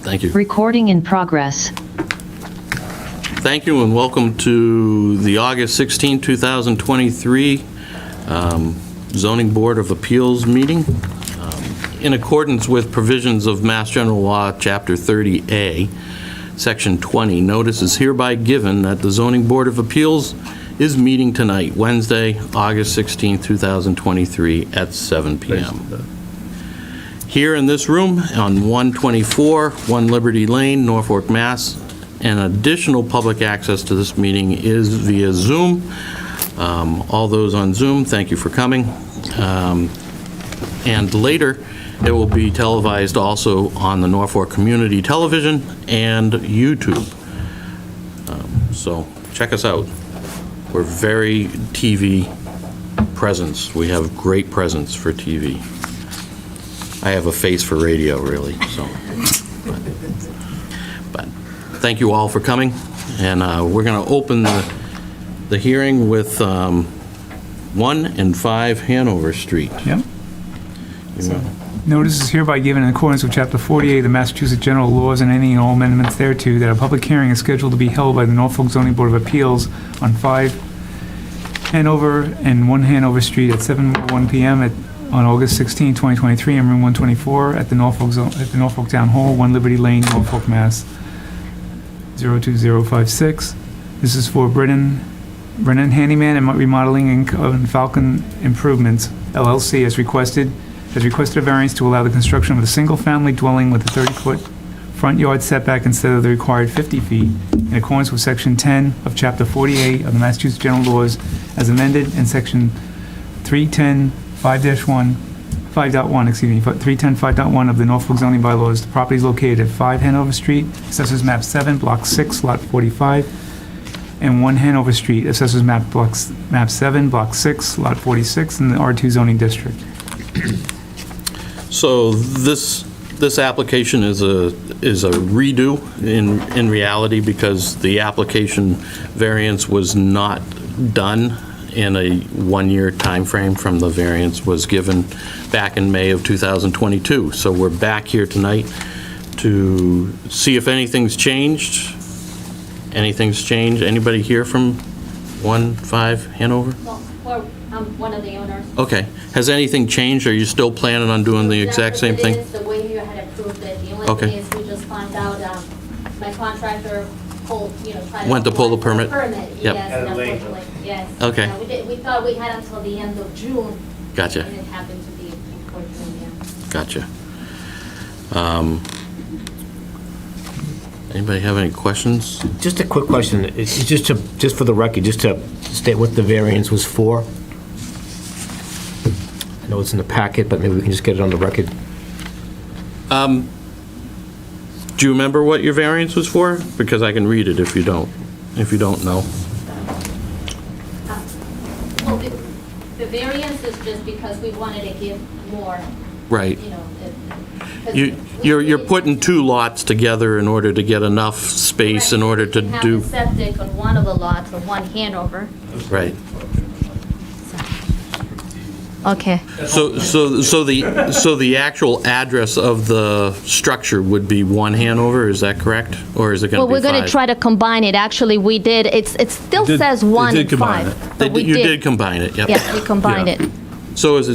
Thank you. Recording in progress. Thank you and welcome to the August 16, 2023 Zoning Board of Appeals meeting. In accordance with provisions of Mass General Law, Chapter 30A, Section 20, notice is hereby given that the Zoning Board of Appeals is meeting tonight, Wednesday, August 16, 2023 at 7 p.m. Here in this room on 124, 1 Liberty Lane, Norfolk, Mass. And additional public access to this meeting is via Zoom. All those on Zoom, thank you for coming. And later, it will be televised also on the Norfolk Community Television and YouTube. So check us out. We're very TV presence. We have great presence for TV. I have a face for radio, really, so. But thank you all for coming, and we're going to open the hearing with 1 and 5 Hanover Street. Yep. Notice is hereby given in accordance with Chapter 48 of the Massachusetts General Laws and any and all amendments thereto, that a public hearing is scheduled to be held by the Norfolk Zoning Board of Appeals on 5 Hanover and 1 Hanover Street at 7:01 p.m. on August 16, 2023, in room 124 at the Norfolk Town Hall, 1 Liberty Lane, Norfolk, Mass. 02056. This is for Brennan Handyman and Remodeling and Falcon Improvements, LLC, has requested a variance to allow the construction of a single-family dwelling with a 30-foot front yard setback instead of the required 50 feet, in accordance with Section 10 of Chapter 48 of the Massachusetts General Laws, as amended, and Section 310.5.1 of the Norfolk zoning bylaws. The property is located at 5 Hanover Street, Assessors Map 7, Block 6, Lot 45, and 1 Hanover Street, Assessors Map 7, Block 6, Lot 46, in the R2 zoning district. So this application is a redo in reality, because the application variance was not done in a one-year time frame from the variance was given back in May of 2022. So we're back here tonight to see if anything's changed. Anything's changed? Anybody here from 1-5 Hanover? Well, I'm one of the owners. Okay. Has anything changed? Are you still planning on doing the exact same thing? It's the way you had approved it. The only Okay. thing is we just found out my contractor Went to pull the permit? Permit, Yep. yes, and unfortunately, yes. Okay. We thought we had until the end of June. Gotcha. And it happened to be before June, yeah. Gotcha. Anybody have any questions? Just a quick question, it's just for the record, just to state what the variance was for. I know it's in the packet, but maybe we can just get it on the record. Do you remember what your variance was for? Because I can read it if you don't know. Well, the variance is just because we wanted to give more, Right. you know. You're putting 2 lots together in order to get enough space in order to We do. have a septic on one of the lots, on 1 Hanover. Right. Okay. So the actual address of the structure would be 1 Hanover, is that correct? Or is it going to be 5? Well, we're going to try to combine it. Actually, we did, it still says 1 and 5. but we You did combine it, yep. Yes, we combined it. So is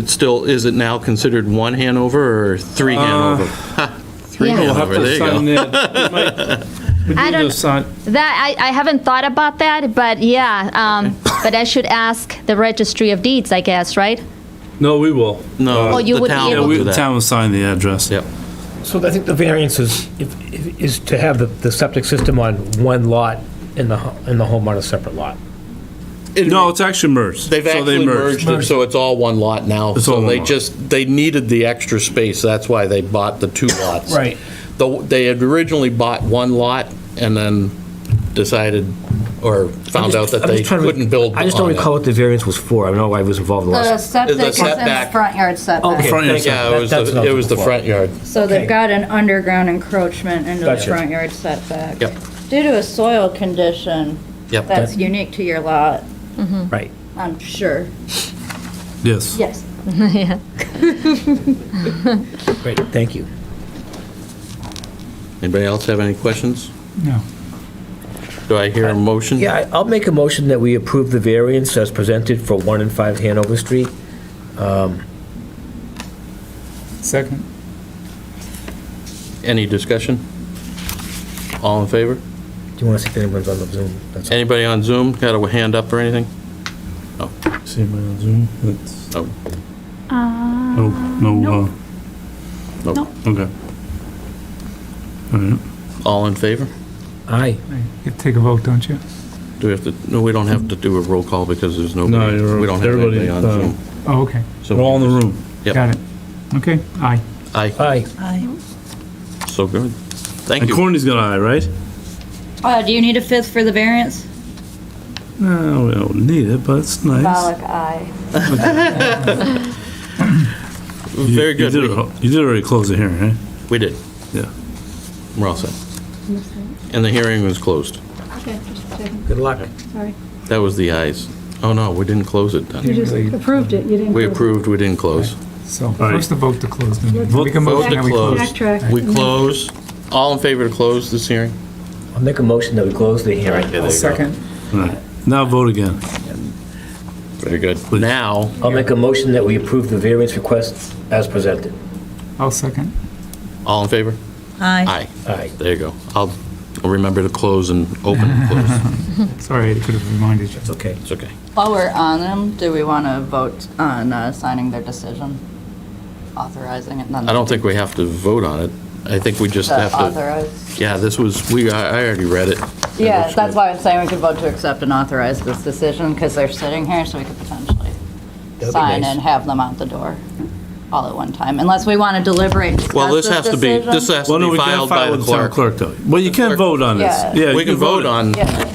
it now considered 1 Hanover or 3 Hanover? Ha, 3 Yeah. We'll have Hanover, to there you sign go. I don't, I haven't thought about that, but yeah, but I should ask the Registry of Deeds, I guess, right? No, we will. No, Oh, you the would be town able will do The that. town will sign the address. Yep. So I think the variance is to have the septic system on one lot and the home on a separate lot. No, it's actually merged. They've So they actually merged it, so it's all one lot now. It's So all one they lot. they needed the extra space, that's why they bought the 2 lots. Right. They had originally bought 1 lot and then decided, or found out that they couldn't build on it. I just don't recall what the variance was for. I know I was involved in the The last. septic is in the setback. front yard setback. Okay, Front yard thank you. Yeah, That's what I it was the looking for. front yard. So Okay. they've got an underground encroachment into the Gotcha. front yard setback. Yep. Due to a soil condition Yep. that's unique to your lot, Right. I'm sure. Yes. Yes. Yeah. Great, thank you. Anybody else have any questions? No. Do I hear a motion? Yeah, I'll make a motion that we approve the variance as presented for 1 and 5 Hanover Street. Second. Any discussion? All in favor? Do you want to see if anyone's on the Zoom? That's all. Anybody on Zoom got a hand up or anything? See my on Zoom? It's, Oh, no, no. okay. All right. All in favor? Aye. You take a vote, don't you? Do we have to, no, we don't have to do a roll call because there's No, nobody, you're- we don't have everybody, anybody on Zoom. Oh, okay. So We're all in the room. Yep. Got it. Okay, aye. Aye, Aye. so good. Thank And you. Courtney's got aye, right? Do you need a fifth for the variance? No, we don't need it, but it's nice. Pollock, aye. Very good. You did already close the hearing, right? We did. Yeah. We're all set. And the hearing was closed. Okay, just checking. Good luck. Sorry. That was the ayes. Oh, no, we didn't close it then. You just approved it, you didn't. We approved, we didn't close. So right. first the vote to close. Then Vote- make a Vote motion to that we close. close. Backtrack. We close. All in favor to close this hearing? I'll make a motion that we close the hearing. Yeah, there you go. Second. All right. Now vote again. Very good. Now, I'll make a motion that we approve the variance request as presented. I'll second. all in favor? Aye. Aye. Aye. There you go. I'll remember to close and open and close. Sorry, I could have reminded you. It's okay. It's okay. While we're on them, do we want to vote on signing their decision? Authorizing it? I don't think we have to vote on it. I think we just have to, Authorize? yeah, this was, I already read it. Yeah, that's why I'm saying we could vote to accept and authorize this decision, because they're sitting here, so we could potentially That'd be sign nice. and have them out the door all at one time, unless we want to deliberate and discuss Well, this has to be, decision. this has Well, to no, be we can't filed by file the with the town clerk. clerk, though. Well, you can vote on this. Yeah. Yeah, We you can vote on, Yeah.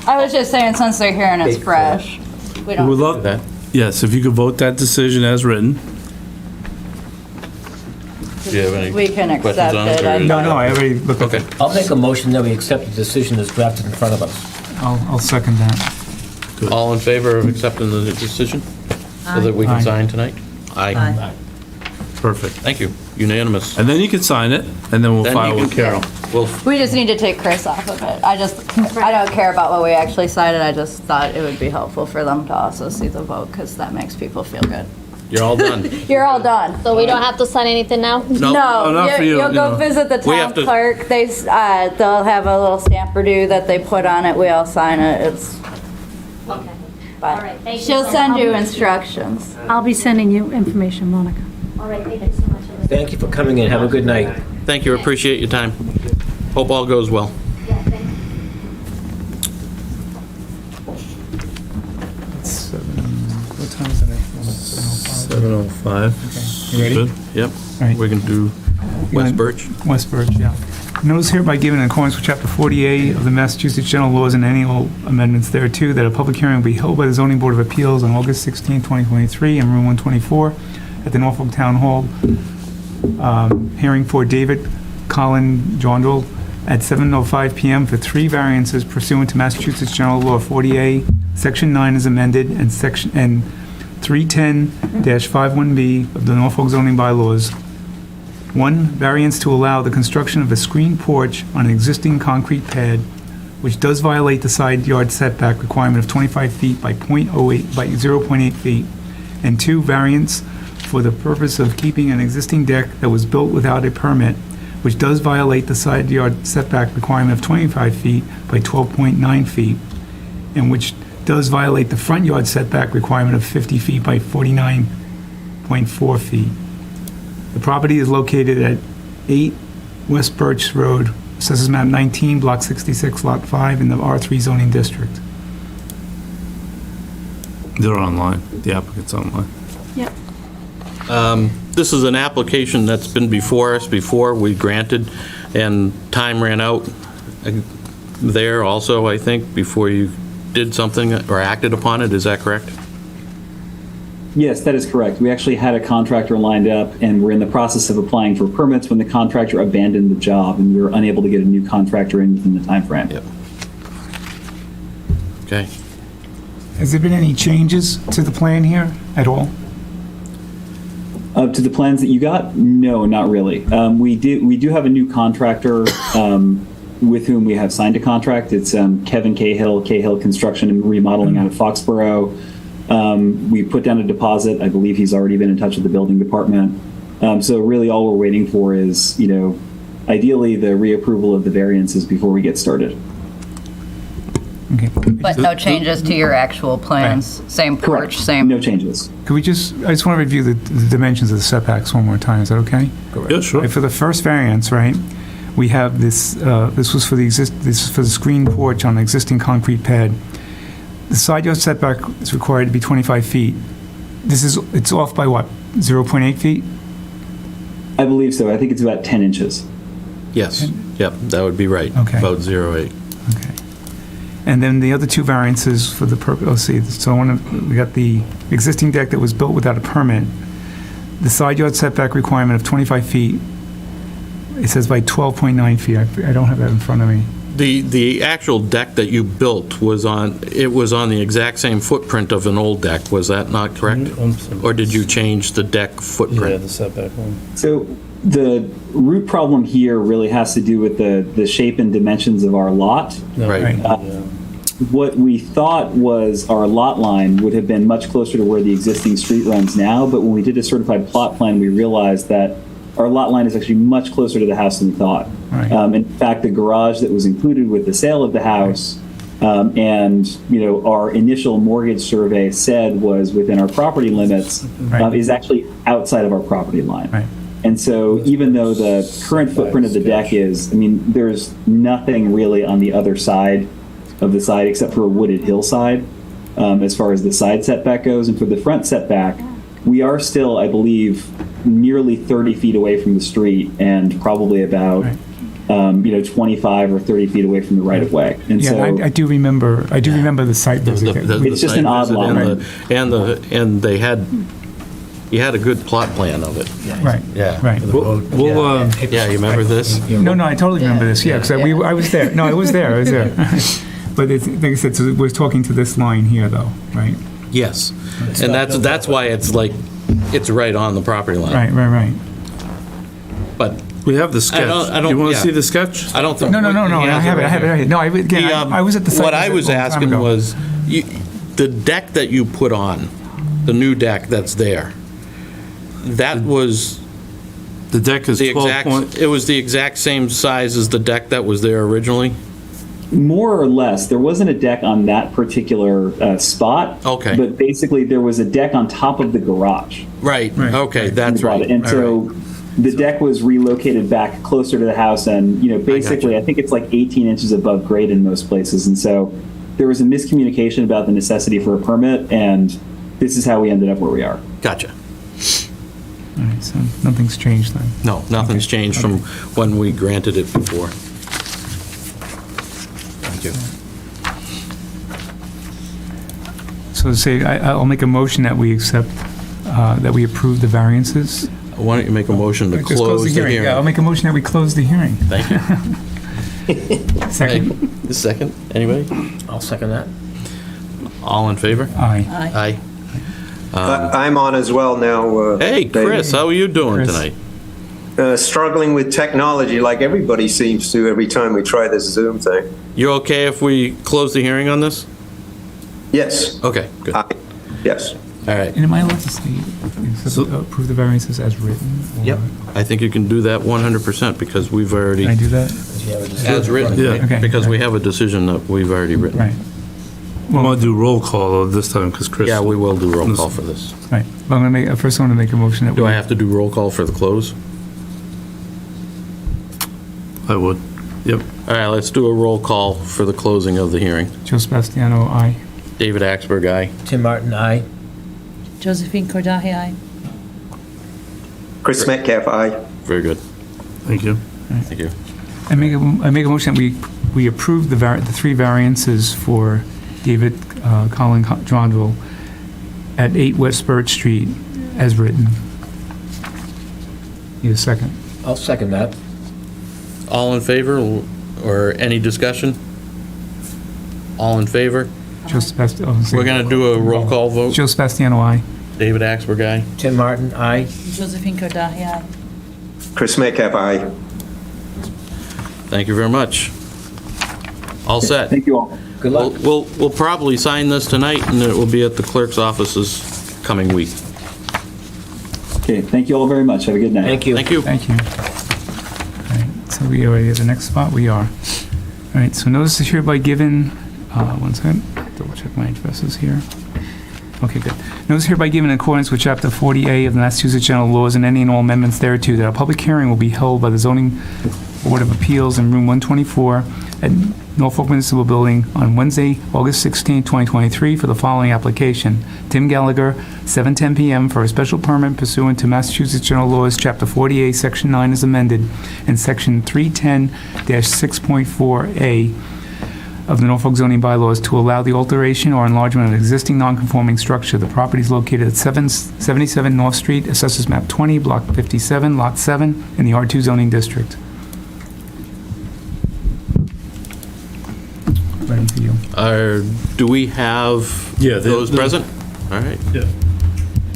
I was just saying, since they're here and it's Big fresh, we We would don't, love, that. yes, if you could vote that decision as written. Do you have any we can questions accept on it, it. or- I No, thought- no, I already looked at Okay. it. I'll make a motion that we accept the decision as drafted in front of us. I'll second that. All in favor of accepting the decision? So that we can Aye. sign tonight? Aye. Perfect. Thank you. Unanimous. And then you can sign it, and then we'll Then you file can- with Carol. Well, We just need to take Chris off of it. I don't care about what we actually cited, I just thought it would be helpful for them to also see the vote, because that makes people feel good. you're all done. You're all done. So we don't have to sign anything now? No, not for you, You'll go no. visit the We town have to- clerk, they'll have a little stamp or do that they put on it, we all sign it, it's, Okay. but All right, thank you she'll so send much. you instructions. I'll be sending you information, Monica. All right, thank you so much. Elizabeth. Thank you for coming in. Have a good night. thank you, appreciate your time. Hope all goes well. Yeah, thank you. What time is it? 7:05. You ready? Good. Yep, All right. we can do West Birch. West Birch, yeah. Notice hereby given in accordance with Chapter 48 of the Massachusetts General Laws and annual amendments thereto, that a public hearing will be held by the Zoning Board of Appeals on August 16, 2023, in Room 124 at the Norfolk Town Hall. Hearing for David Colin Jondal at 7:05 PM for 3 variances pursuant to Massachusetts General Law 48, Section 9 is amended, and 310-51B of the Norfolk zoning bylaws. 1, variance to allow the construction of a screened porch on an existing concrete pad, which does violate the side yard setback requirement of 25 feet by 0.8 feet. And 2, variance for the purpose of keeping an existing deck that was built without a permit, which does violate the side yard setback requirement of 25 feet by 12.9 feet, and which does violate the front yard setback requirement of 50 feet by 49.4 feet. The property is located at 8 West Birch Road, Assessors Map 19, Block 66, Lot 5, in the R3 zoning district. They're online. The applicant's online. Yep. This is an application that's been before us before, we granted, and time ran out there also, I think, before you did something or acted upon it, is that correct? Yes, that is correct. We actually had a contractor lined up, and we're in the process of applying for permits when the contractor abandoned the job, and we were unable to get a new contractor in within the timeframe. Yep. Okay. Has there been any changes to the plan here at all? To the plans that you got? No, not really. We do have a new contractor with whom we have signed a contract. It's Kevin Cahill Construction and Remodeling out of Foxborough. We put down a deposit. I believe he's already been in touch with the building department. So really all we're waiting for is, ideally the reapproval of the variances before we get started. Okay. But no changes to your actual plans? Same porch, same? No changes. Could we I just want to review the dimensions of the setbacks one more time, is that okay? Yeah, sure. Right, for the first variance, right, we have this, this was for the screen porch on the existing concrete pad. The side yard setback is required to be 25 feet. It's off by what, 0.8 feet? I believe so. I think it's about 10 inches. Yes, yep, that would be right. Okay. About 0.8. Okay. And then the other two variances for the purpose, let's see, so we got the existing deck that was built without a permit. The side yard setback requirement of 25 feet, it says by 12.9 feet. I don't have that in front of me. The actual deck that you built was on the exact same footprint of an old deck, was that not correct? Or did you change the deck Yeah, footprint? the setback one. So the root problem here really has to do with the shape and dimensions of our lot. Right. What we thought was our lot line would have been much closer to where the existing street runs now, but when we did a certified plot plan, we realized that our lot line is actually much closer to the house than we thought. Right. In fact, the garage that was included with the sale of the house and our initial mortgage survey said was within our property limits Right. is actually outside of our property line. Right. And so even though the current footprint of the deck is, there's nothing really on the other side of the side except for a wooded hillside as far as the side setback goes. And for the front setback, we are still, I believe, nearly 30 feet away from the street and probably about 25 or 30 feet away from the right of way. And Yeah, so I do remember the site visit. It's just an odd lot. And you had a good plot plan of it. Right. Yeah. Right. We'll, Yeah, you remember this? No, I totally remember this, yeah, because I was there. No, I was there. But like I said, so we're talking to this line here, though, right? Yes. And that's why it's right on the property line. Right. But we have the sketch. I don't- You want to yeah. see the sketch? I don't think. No, I have it right here. No, I was at the site. What I visit was a long time asking ago. was, the deck that you put on, the new deck that's there, that was The deck is the 12 point. it was the exact same size as the deck that was there originally? more or less, there wasn't a deck on that particular spot. Okay. But basically, there was a deck on top of the garage. Right, okay, that's right. And All so right. the deck was relocated back closer to the house, and basically, I think it's like 18 inches above grade in most places. And so there was a miscommunication about the necessity for a permit, and this is how we ended up where we are. Gotcha. All right, so nothing's changed then. No, nothing's changed from when we granted it before. Thank you. So say, I'll make a motion that we accept, that we approve the variances. Why don't you make a motion to Just close the hearing? Yeah, I'll make a motion that we close the hearing. Thank you. Second? The second, anybody? I'll second that. All in favor? Aye. Aye. I'm on as well now. Hey, Chris, how are you doing Chris. tonight? Struggling with technology like everybody seems to every time we try this Zoom thing. You okay if we close the hearing on this? Yes. Okay, good. All Yes. right. And am I allowed to say, approve the variances as written? or- Yep, I think you can do that 100% because we've already, Can I do that? as written, Yeah. right? Okay. Because we have a decision that we've already written. Right, I want to do roll call though this time because Chris. Yeah, we will do roll call for this. right. Well, I'm gonna first I want to make a motion that we. Do I have to do roll call for the close? I would. Yep. All right, let's do a roll call for the closing of the hearing. Joe Sebastiano, aye. David Axberg, aye. Tim Martin, aye. Josephine Kordahay, aye. Chris Metcalf, aye. Very good. Thank you. Thank you. I make a motion that we approve the three variances for David Colin Drondville at 8 West Birch Street as written. Need a second? I'll second that. All in favor or any discussion? All in favor? Joe Sebastiano. We're going to do a roll call vote. Joe Sebastiano, aye. David Axberg, aye. Tim Martin, aye. Josephine Kordahay, aye. Chris Metcalf, aye. Thank you very much. All set. Thank you all. Good luck. We'll probably sign this tonight, and it will be at the clerk's offices coming week. Okay, thank you all very much. Have a good night. Thank you. Thank you. Thank you. All right, so we are at the next spot. We are. All right, so notice is hereby given, one second, double check my addresses here. Okay, good. Notice hereby given in accordance with Chapter 40A of the Massachusetts General Laws and any and all amendments thereto that a public hearing will be held by the Zoning Board of Appeals in Room 124 at Norfolk Municipal Building on Wednesday, August 16, 2023 for the following application. Tim Gallagher, 7:10 p.m. for a special permit pursuant to Massachusetts General Laws, Chapter 48, Section 9 as amended, and Section 310-6.4A of the Norfolk zoning bylaws to allow the alteration or enlargement of an existing non-conforming structure. The property is located at 77 North Street, Assessors Map 20, Block 57, Lot 7, in the R2 zoning district. Ready for you. Do we have Yeah, those present? All right,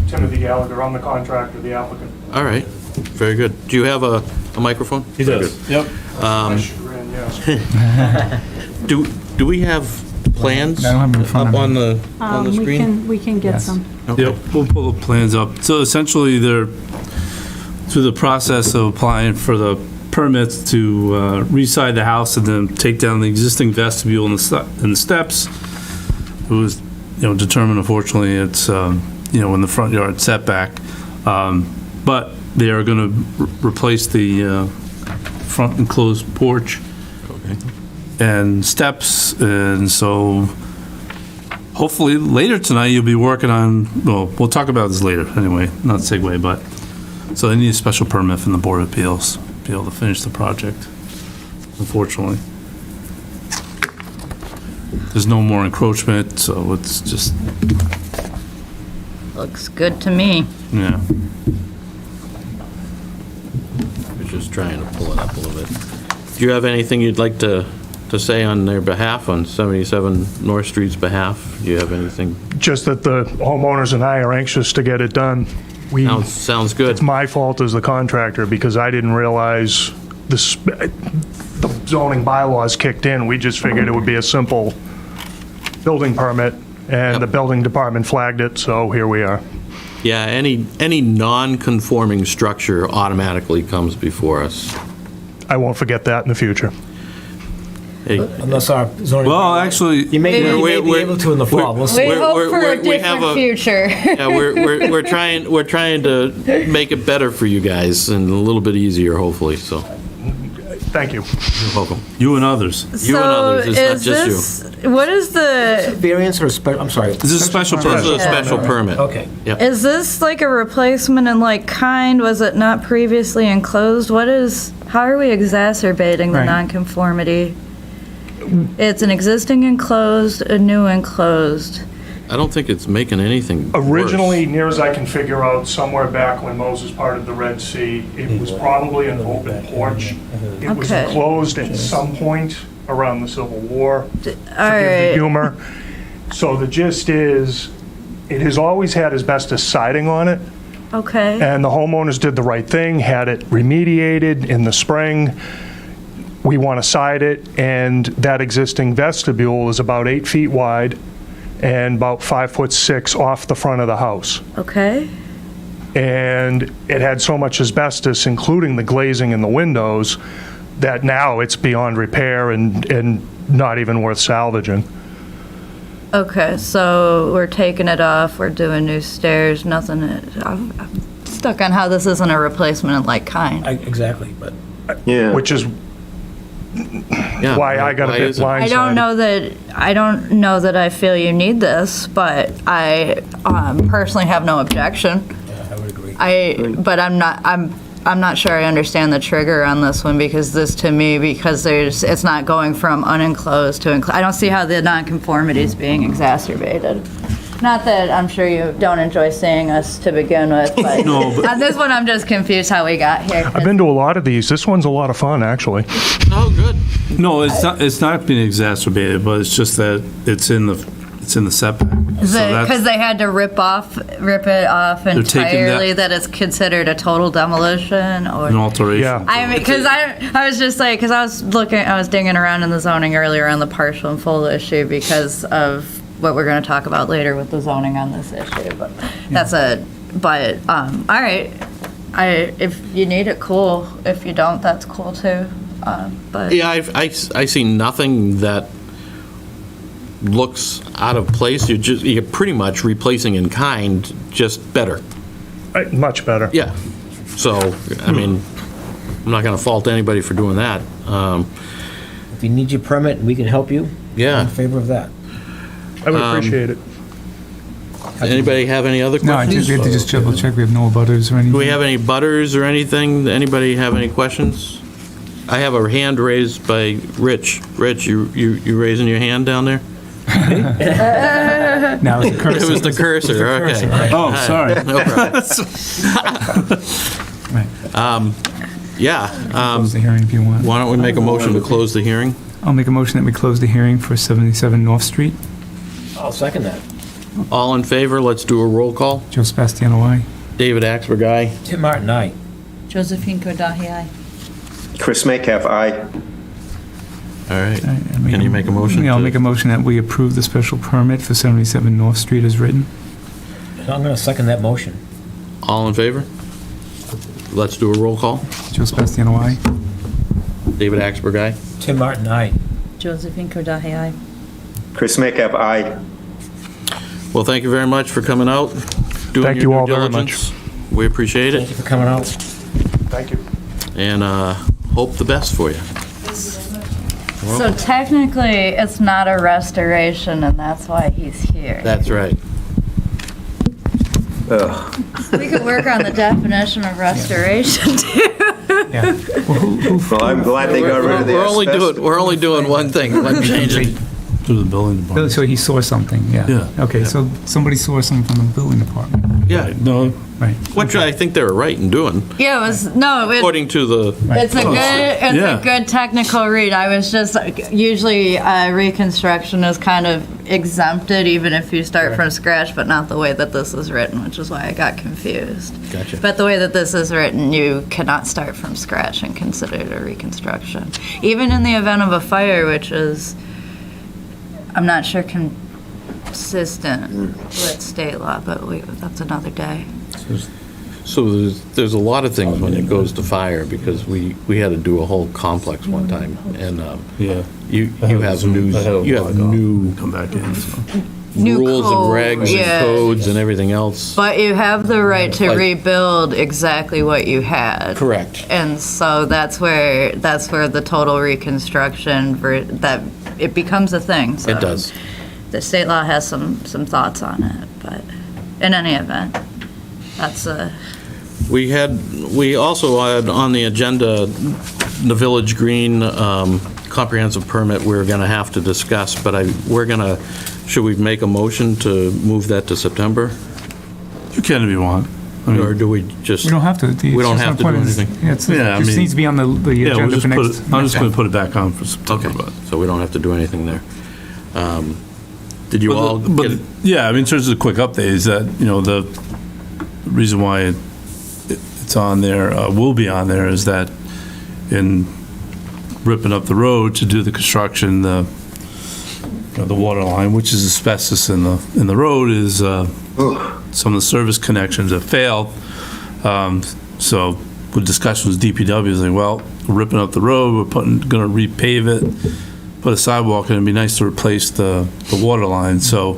Timothy Gallagher, I'm the contractor, the applicant. all right, very good. Do you have a microphone? He Very does. good. Yep. My chagrin, yes. Do we have plans I don't have them in front up of on me. the screen? We can get Yes. some. Okay. Yep, we'll pull the plans up. So essentially, they're through the process of applying for the permits to reside the house and then take down the existing vestibule and the steps. It was, determined unfortunately it's, in the front yard setback. But they are going to replace the front enclosed porch Okay. and steps, and so hopefully later tonight you'll be working on, well, we'll talk about this later anyway, not segue, but, so they need a special permit from the Board of Appeals to be able to finish the project, unfortunately. There's no more encroachment, so it's just, Looks good to me. yeah. We're just trying to pull it up a little bit. Do you have anything you'd like to say on their behalf, on 77 North Street's behalf? Do you have anything? Just that the homeowners and I are anxious to get it done. Sounds good. It's my fault as the contractor because I didn't realize the zoning bylaws kicked in. We just figured it would be a simple building permit, and the building department flagged it, so here we are. Yeah, any non-conforming structure automatically comes before us. I won't forget that in the future. Hey, Unless our zoning. Well, actually, You may be we're- able to in the fall, we'll We see. hope for a we have different future. Yeah, we're trying to make it better for you guys and a little bit easier, hopefully, so Thank you. you're welcome. you and others. You and others, it's not just you. What is the, Variance or I'm sorry. This is a special This is permit. a special permit. Okay. is this like a replacement in like kind? Was it not previously enclosed? How are we exacerbating the Right. nonconformity? It's an existing enclosed, a new enclosed. I don't think it's making anything worse. Originally, near as I can figure out, somewhere back when Moses parted the Red Sea, it was probably an open porch. It was Okay. enclosed at some point around the Civil War. All Forgive the right, humor. So the gist is, it has always had asbestos siding on it, okay, and the homeowners did the right thing, had it remediated in the spring. We want to side it, and that existing vestibule is about 8 feet wide and about 5'6" off the front of the house. okay. And it had so much asbestos, including the glazing in the windows, that now it's beyond repair and not even worth salvaging. Okay, so we're taking it off, we're doing new stairs, nothing, I'm stuck on how this isn't a replacement in like kind. Exactly, but Yeah. Which is Yeah, why I got a bit is it? blindsided. I don't know that I feel you need this, but I personally have no objection. I would agree. But I'm not sure I understand the trigger on this one, because this to me, because it's not going from unenclosed to enclosed. I don't see how the nonconformity is being exacerbated. Not that I'm sure you don't enjoy seeing us to begin with, but No, but- on this one, I'm just confused how we got here. I've been to a lot of these. This one's a lot of fun, actually. Oh, good. No, it's not being exacerbated, but it's just that it's in the setback. Is So it that's- because they had to rip it off taking entirely, that it's considered a total demolition, or? An alteration. Yeah. I mean, because I was just like, because I was digging around in the zoning earlier on the partial and full issue because of what we're going to talk about later with the zoning on this issue, but all right. If you need it, cool. If you don't, that's cool too. But Yeah, I see nothing that looks out of place. You're pretty much replacing in kind, just better. Much better. Yeah. So, I mean, I'm not going to fault anybody for doing that. If you need your permit, we can help you. I'm Yeah. in favor of that. I would appreciate it. Anybody have any other No, I questions? think we have to just double check. We have no butters or anything. Do we have any butters or anything? Anybody have any questions? I have a hand raised by Rich. Rich, you raising your hand down there? Now it's a cursor. It was the cursor, okay. Oh, sorry. No problem. Right. Yeah, Close the hearing if you want. why don't we make a motion to close the hearing? I'll make a motion that we close the hearing for 77 North Street. I'll second that. All in favor, let's do a roll call. Joe Sebastiano, aye. David Axberg, aye. Tim Martin, aye. Josephine Kordahay, aye. Chris Metcalf, aye. All right. All right, I Can you make a motion? Yeah, I'll to- make a motion that we approve the special permit for 77 North Street as written. And I'm going to second that motion. All in favor? Let's do a roll call. Joe Sebastiano, aye. David Axberg, aye. Tim Martin, aye. Josephine Kordahay, aye. Chris Metcalf, aye. Well, thank you very much for coming out, doing Thank your you all due very diligence. We appreciate Thank it, you for coming out. Thank you. and hope the best for you. so technically, it's not a restoration, and that's why he's here. That's right. Ugh. We could work on the definition of restoration too. Yeah. Well, Well, I'm glad they got rid of the asbestos. We're only doing one thing, one change. To the building department. So he saw something, yeah. Yeah. Okay, so somebody saw something from the building department, Yeah, No, right? which I think they were right in doing, Yeah, according to the, it's Yeah. a good technical read. I was just like, usually reconstruction is kind of exempted even if you start from scratch, but not the way that this is written, which is why I got confused. Gotcha. But the way that this is written, you cannot start from scratch and consider it a reconstruction. Even in the event of a fire, which is, I'm not sure consistent with state law, but that's another day. so there's a lot of things when it goes to fire, because we had to do a whole complex one time, and yeah. you have new Come back in, so. New rules and code, regs yeah. and codes and everything else. But you have the right to Like- rebuild exactly what you had. Correct. And so that's where the total reconstruction that it becomes a thing. So It does. The state law has some thoughts on it, but in any event, that's a. We also had on the agenda the Village Green comprehensive permit we're going to have to discuss, but should we make a motion to move that to September? You can if you want. I mean, Or do we just? We don't have to. We don't have to do anything. Yeah, Yeah, I it just mean- needs to be on the yeah, we'll agenda just for put next. it, I'm just going to put it back on for September, Okay, but. so we don't have to do anything there. Did you all But, get? yeah, I mean, in terms of the quick update, is that, the reason why it's on there, will be on there, is that in ripping up the road to do the construction, the water line, which is asbestos in the road, is some of the service connections have failed. So with discussions with DPW, it's like, well, we're ripping up the road, we're gonna repave it, put a sidewalk, and it'd be nice to replace the water line. So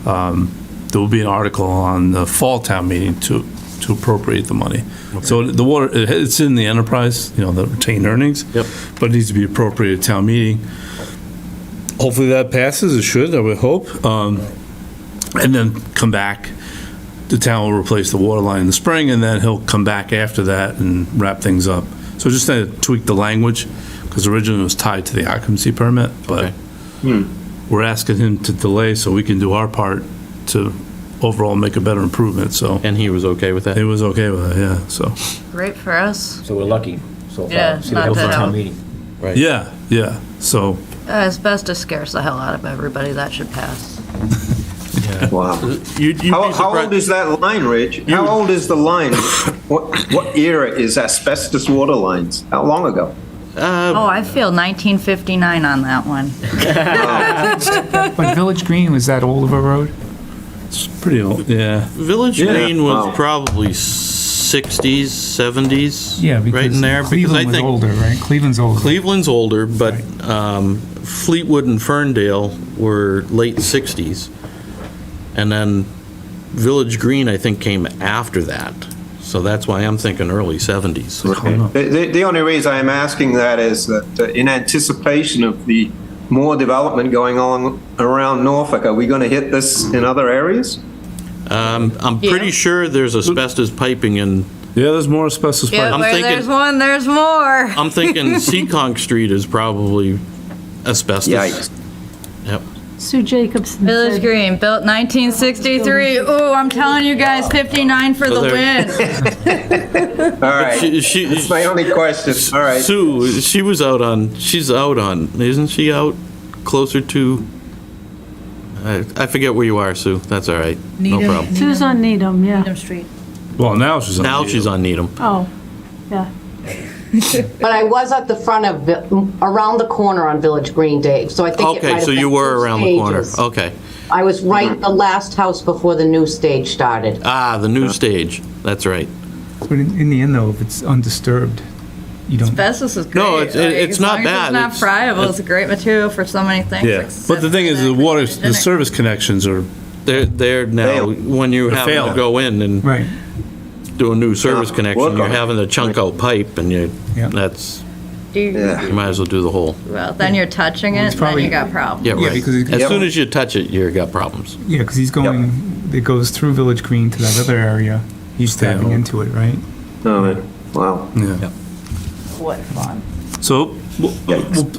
there will be an article on the fall town meeting to appropriate the money. So the water, it's in the enterprise, the retained earnings. Yep. But it needs to be appropriated at town meeting. Hopefully that passes, it should, I would hope. And then come back, the town will replace the water line in the spring, and then he'll come back after that and wrap things up. So just to tweak the language, because originally it was tied to the occupancy permit, but we're asking him to delay so we can do our part to overall make a better improvement, so. And he was okay with that? He was okay with it, yeah, so. Great for us. So we're lucky so far. Yeah, See what happens not at to- town meeting. Right. Yeah, so, Asbestos scares the hell out of everybody. That should pass. Wow. You'd be How old surprised. is that line, Rich? How old is the line? What era is asbestos water lines? How long ago? Oh, I feel 1959 on that one. But Village Green, was that old of a road? It's pretty old, yeah. Village Yeah. Green was Wow. probably 60s, 70s, Yeah, because right in there. Because I Cleveland was think older, right? Cleveland's older. Cleveland's older, but Fleetwood and Ferndale were late 60s. And then Village Green, I think, came after that. So that's why I'm thinking early 70s. The only reason I'm asking that is that in anticipation of the more development going on around Norfolk, are we going to hit this in other areas? I'm pretty sure there's asbestos piping in. Yeah, there's more asbestos. Yeah, I'm where thinking- there's one, there's more. I'm thinking Seekonk Street is probably asbestos. Yikes. Yep. Sue Jacobson Village said, Green, built 1963. Ooh, I'm telling you guys, 59 for the So win. All right. She, That's my only question. All right. Sue, she's out on, isn't she out closer to, I forget where you are, Sue. That's all right. No Needham. problem. Sue's on Needham, yeah. Needham Street. Well, now she's on. Now she's on Needham. Oh, yeah. But I was at the front of, around the corner on Village Green, Dave, so I think it might Okay, have so been you were 2 around the corner. stages. Okay. I was right the last house before the new stage started. Ah, the new stage. That's right. But in the end, though, if it's undisturbed, you don't. Asbestos is great. No, it's- it's as not long as bad. It's not It's- friable. It's a great material for so many things. Yeah, but the thing is, the water, the service. service connections are, They're now, Fail. when you have to failing. go in and Right. do a new service Yeah, connection, work you're on it. having to chunk out pipe and Yeah. Yeah. you might as well do the whole. Well, then you're touching it, it's then probably- you got problems. Yeah, Yeah, right. because it- As Yep. soon as you touch it, you got problems. Yeah, because he's going, it goes through Village Green to that other area. He's tapping home. into it, right? Oh, man. Wow. yeah. What fun. So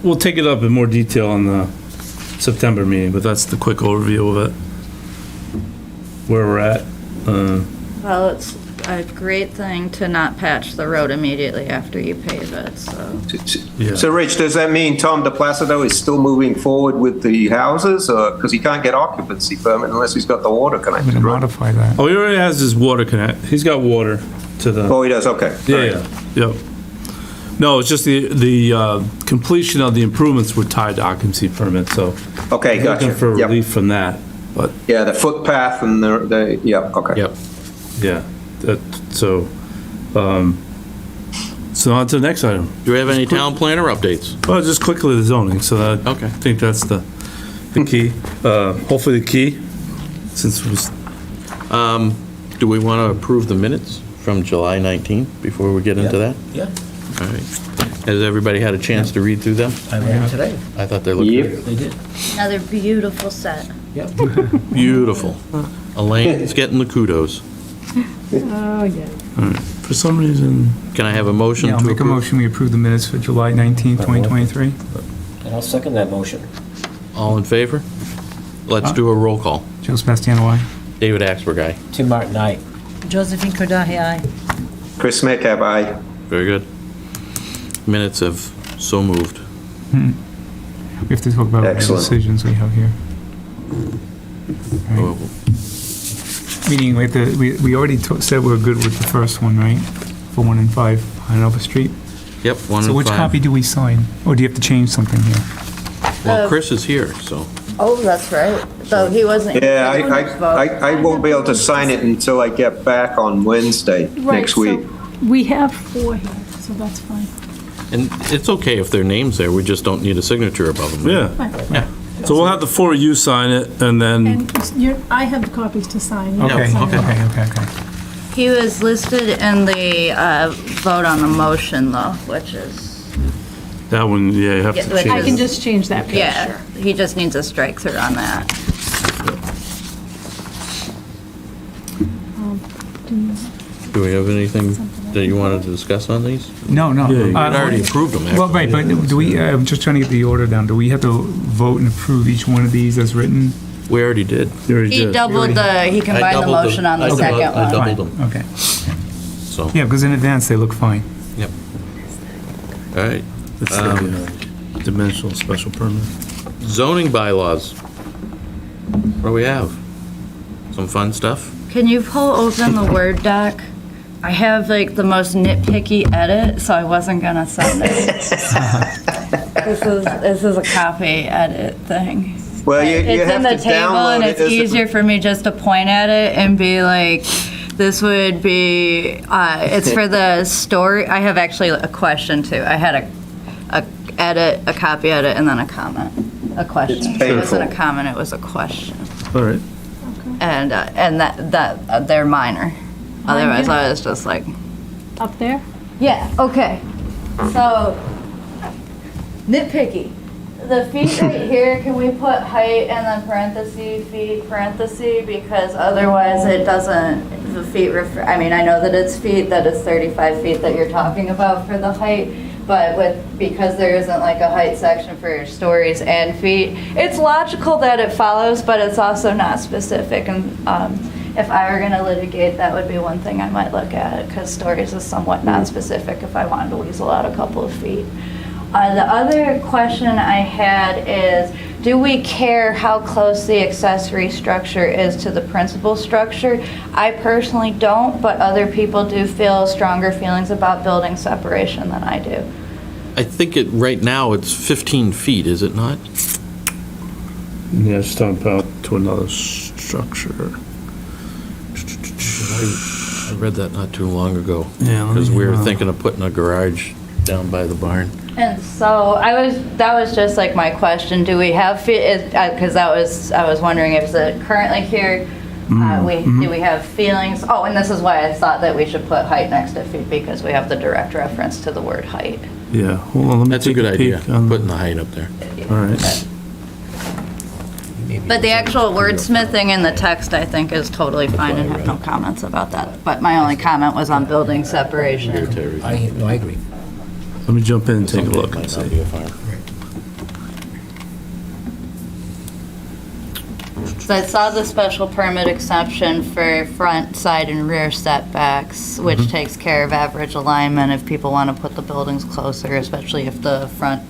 we'll take it up in more detail on the September meeting, but that's the quick overview of it. Where we're at. Well, it's a great thing to not patch the road immediately after you pave it, so. Yeah. So, Rich, does that mean Tom DePlacido is still moving forward with the houses? Because he can't get occupancy permit unless he's got the water I'm going connected, to right? modify that. Oh, he already has his water connect. He's got water to the. Oh, he does, okay. All right. Yep. No, it's just the completion of the improvements were tied to occupancy permit, so. Okay, he's gotcha. Looking for Yep. relief from that, but, Yeah, the footpath and yep, okay. Yep. yeah, so on to the next item. Do we have any town planner updates? Well, just quickly the zoning, so that, Okay. I think that's the key, hopefully the key, since it was, Do we want to approve the minutes from July 19th before we get into that? Yeah, All right. Has everybody had a chance to read through them? I read them today. I thought they looked good. They did. Another beautiful set. Yep. Beautiful. Elaine's getting the kudos. Oh, yeah. for some reason, Can I have a motion Yeah, to I'll make a approve? motion, we approve the minutes for July 19th, 2023. And I'll second that motion. All in favor? Let's do a roll call. Joe Sebastiano, aye. David Axberg, aye. Tim Martin, aye. Josephine Kordahay, aye. Chris Metcalf, aye. Very good. Minutes have so moved. We have to talk about the Excellent. decisions we have here. Oh, Meaning, we already said we're good with the first one, right? For 1 and 5 Hanover Street. Yep, 1 So and which 5. copy do we sign? Or do you have to change something here? Well, Chris is here, so. Oh, that's right. So he wasn't. Yeah, he wasn't supposed- I won't be able to sign it until I get back on Wednesday Right, next so week. we have 4 here, so that's fine. And it's okay if their name's there, we just don't need a signature above them. yeah. Yeah. So we'll have the 4 of you sign it, and then, I have the copies to sign. You Okay, can sign okay, it. okay. He was listed in the vote on the motion, though, which is, that one, yeah, you have to Yeah, which change. I can just change that page, yeah, sure. he just needs a strike through on that. Do we have anything that you wanted to discuss on these? No, no. Yeah, you I already approved them, Well, actually. right, but do we, I'm just trying to get the order down. Do we have to vote and approve each one of these as written? We already did. You already He did. doubled he combined the doubled motion on the I second doubled one. them, Okay. so, Yeah, because in advance, they look fine. yep. All right. It's the dimensional special permit. Zoning bylaws. What do we have? some fun stuff. Can you pull open the Word doc? I have like the most nitpicky edit, so I wasn't gonna send it. This is a copy edit thing. Well, you It's have in the to table, and download it's it as a- easier for me just to point at it and be like, this would be, it's for the story. I have actually a question too. I had a copy edit, and then a comment, a question. It's It wasn't a painful. comment, it was a question. All right. And that they're minor. Otherwise, I was just like, Up there? yeah, okay. So, nitpicky. The feet right here, can we put height and then parentheses, feet, parentheses, because otherwise it doesn't, the feet, I mean, I know that it's feet, that it's 35 feet that you're talking about for the height, but because there isn't like a height section for your stories and feet, it's logical that it follows, but it's also not specific. And if I were gonna litigate, that would be one thing I might look at, because stories is somewhat non-specific if I wanted to weasel out a couple of feet. The other question I had is, do we care how close the accessory structure is to the principal structure? I personally don't, but other people do feel stronger feelings about building separation than I do. I think right now it's 15 feet, is it not? Yeah, it's talking about to another structure. I read that not too long ago. Yeah, let me, Because we were thinking of putting a garage down by the barn. And so that was just like my question, do we have, because I was wondering if it currently here, do we have feelings? Oh, and this is why I thought that we should put height next to feet, because we have the direct reference to the word height. Yeah, hold on, let me That's a take good a idea, peek on putting the height up there. All right. But the actual wordsmithing in the text, I think, is totally fine, and have no comments about that. But my only comment was on building separation. I agree. Let me jump in and take a look and Might not see. be a farm. So I saw the special permit exception for front, side, and rear setbacks, which takes care of average alignment if people want to put the buildings closer, especially if the front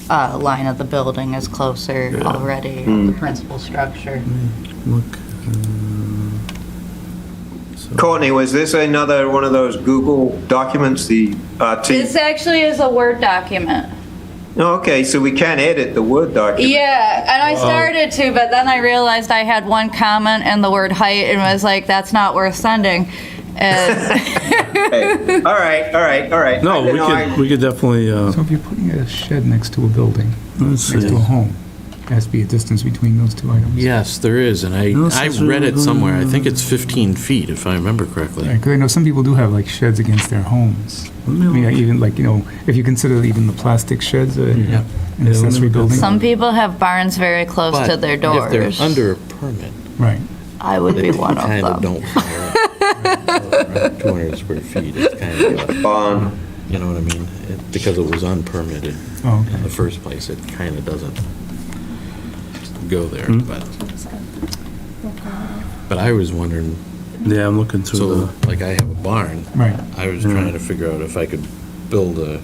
line of the building is closer already of the principal structure. Look. Courtney, was this another one of those Google documents, the This actually is a Word document. Oh, okay, so we can edit the Word document. Yeah, and I started to, but then I realized I had one comment and the word height, and was like, that's not worth sending. And Okay. All right. No, we could definitely, So if you're putting a shed next to a building, let's next see. to a home, there has to be a distance between those two items. Yes, there is, and No, I since read we're it somewhere. I going- think it's 15 feet, if I remember correctly. Because I know some people do have like sheds against their homes. I mean, even like, if you consider even the plastic sheds, an accessory building. some people have barns very close But to their if doors. they're under a permit, Right. I would be one of kind of them. don't fire up. 200 square feet, it's kind of, Barn. you know what I mean? Because it was unpermitted Oh, in okay. the first place, it kind of doesn't go there, but I was wondering, Yeah, I'm looking through so, the, like, I have a barn. Right. I was trying to figure out if I could build a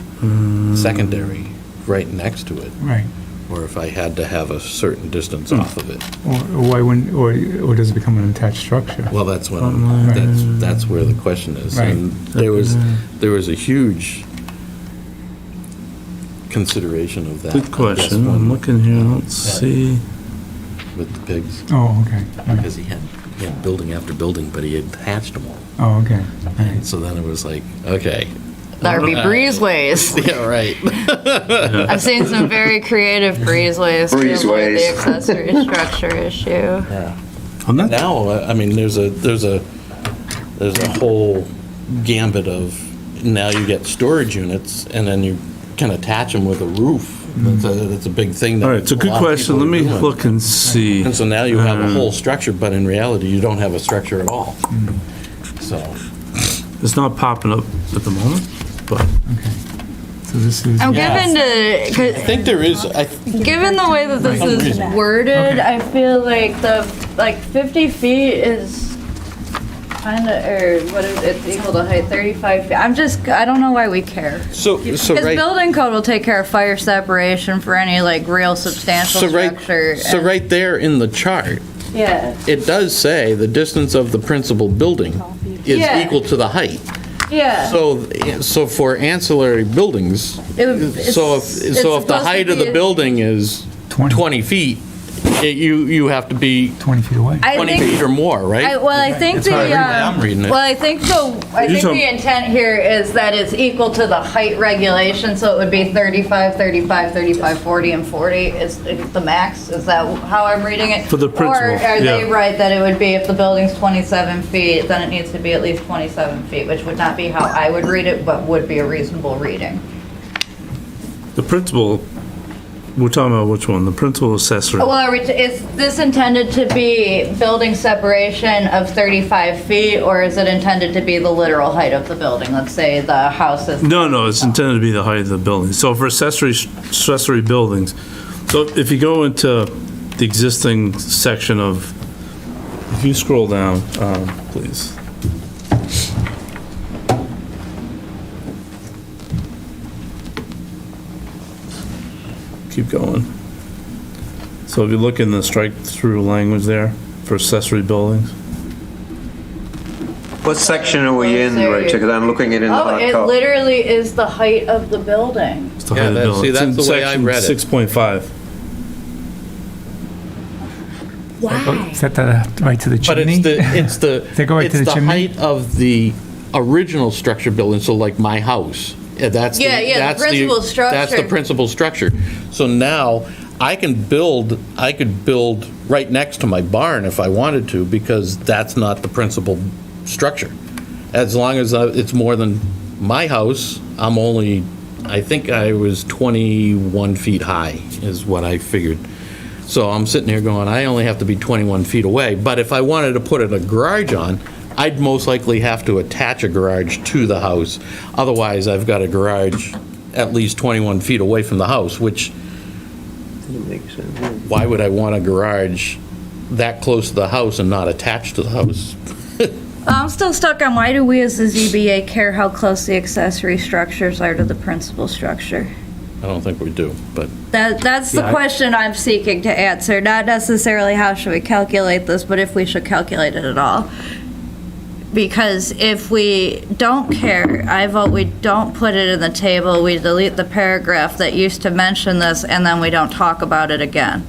secondary right next to it, Right. or if I had to have a certain distance off of it. Or why wouldn't, or does it become an attached structure? Well, that's what Right. that's where the question is. Right. And there was a huge consideration of that. good I guess, question. I'm when- looking here, let's see. with the pigs, Oh, okay. Right. because he had building after building, but he had hatched them all. Oh, okay. Right. So then it was like, okay. There'd be breezeways. Yeah, right. I've seen some very creative breezeways to avoid Breezeways. the accessory structure issue. I'm not, Now, I mean, there's a whole gambit of, now you get storage units, and then you can attach them with a roof. That's a big thing. all right, it's a good question. Let me look and see. And so now you have a whole structure, but in reality, you don't have a structure at all. So, It's not popping up at the moment, but So this is. I'm Yeah. given I to, think there is, given the way that this Some is reason. worded, Okay. I feel like 50 feet is kind of, or what is it, it's equal to height, 35 feet. I don't know why we care. so Because right, building code will take care of fire separation for any like real substantial so right, structure. so and- right there in the chart, Yeah. it does say the distance of the principal building is Yeah. equal to the height. Yeah. So for ancillary buildings, so if the supposed to height of be the a- building is 20 feet, you have to be 20 feet away. 20 feet or more, right? I think That's how I'm reading it. well, I think the intent here is that it's equal to the height regulation, so it would be 35, 35, 35, 40, and 40 is the max. Is that how I'm reading it? For the principal, Or are they yeah. right that it would be if the building's 27 feet, then it needs to be at least 27 feet, which would not be how I would read it, but would be a reasonable reading. The principal, we're talking about which one? The principal accessory? Well, is this intended to be building separation of 35 feet, or is it intended to be the literal height of the building? Let's say the house is... No, it's intended to be the height of the building. So for accessory buildings, so if you go into the existing section of, if you scroll down, please. Keep going. So if you look in the strike-through language there for accessory buildings, What section are we in, There you- Rachel? Because I'm looking at it in the Oh, hard it copy. literally is the height of the building. it's the Yeah, height of the that's- building. see, It's that's in the way I section read it. 6.5. Why? Is that the, right to the But chimney? They go right to the chimney? height of the original structure building, so like my house. That's Yeah, the principal structure. That's the principal structure. So now, I could build right next to my barn if I wanted to, because that's not the principal structure. As long as it's more than my house, I think I was 21 feet high, is what I figured. So I'm sitting here going, I only have to be 21 feet away. But if I wanted to put a garage on, I'd most likely have to attach a garage to the house. Otherwise, I've got a garage at least 21 feet away from the house, which, why would I want a garage that close to the house and not attached to the house? I'm still stuck on why do we as the ZBA care how close the accessory structures are to the principal structure? I don't think we do, but That's the question I'm seeking to answer, not necessarily how should we calculate this, but if we should calculate it at all. Because if we don't care, I vote we don't put it in the table, we delete the paragraph that used to mention this, and then we don't talk about it again.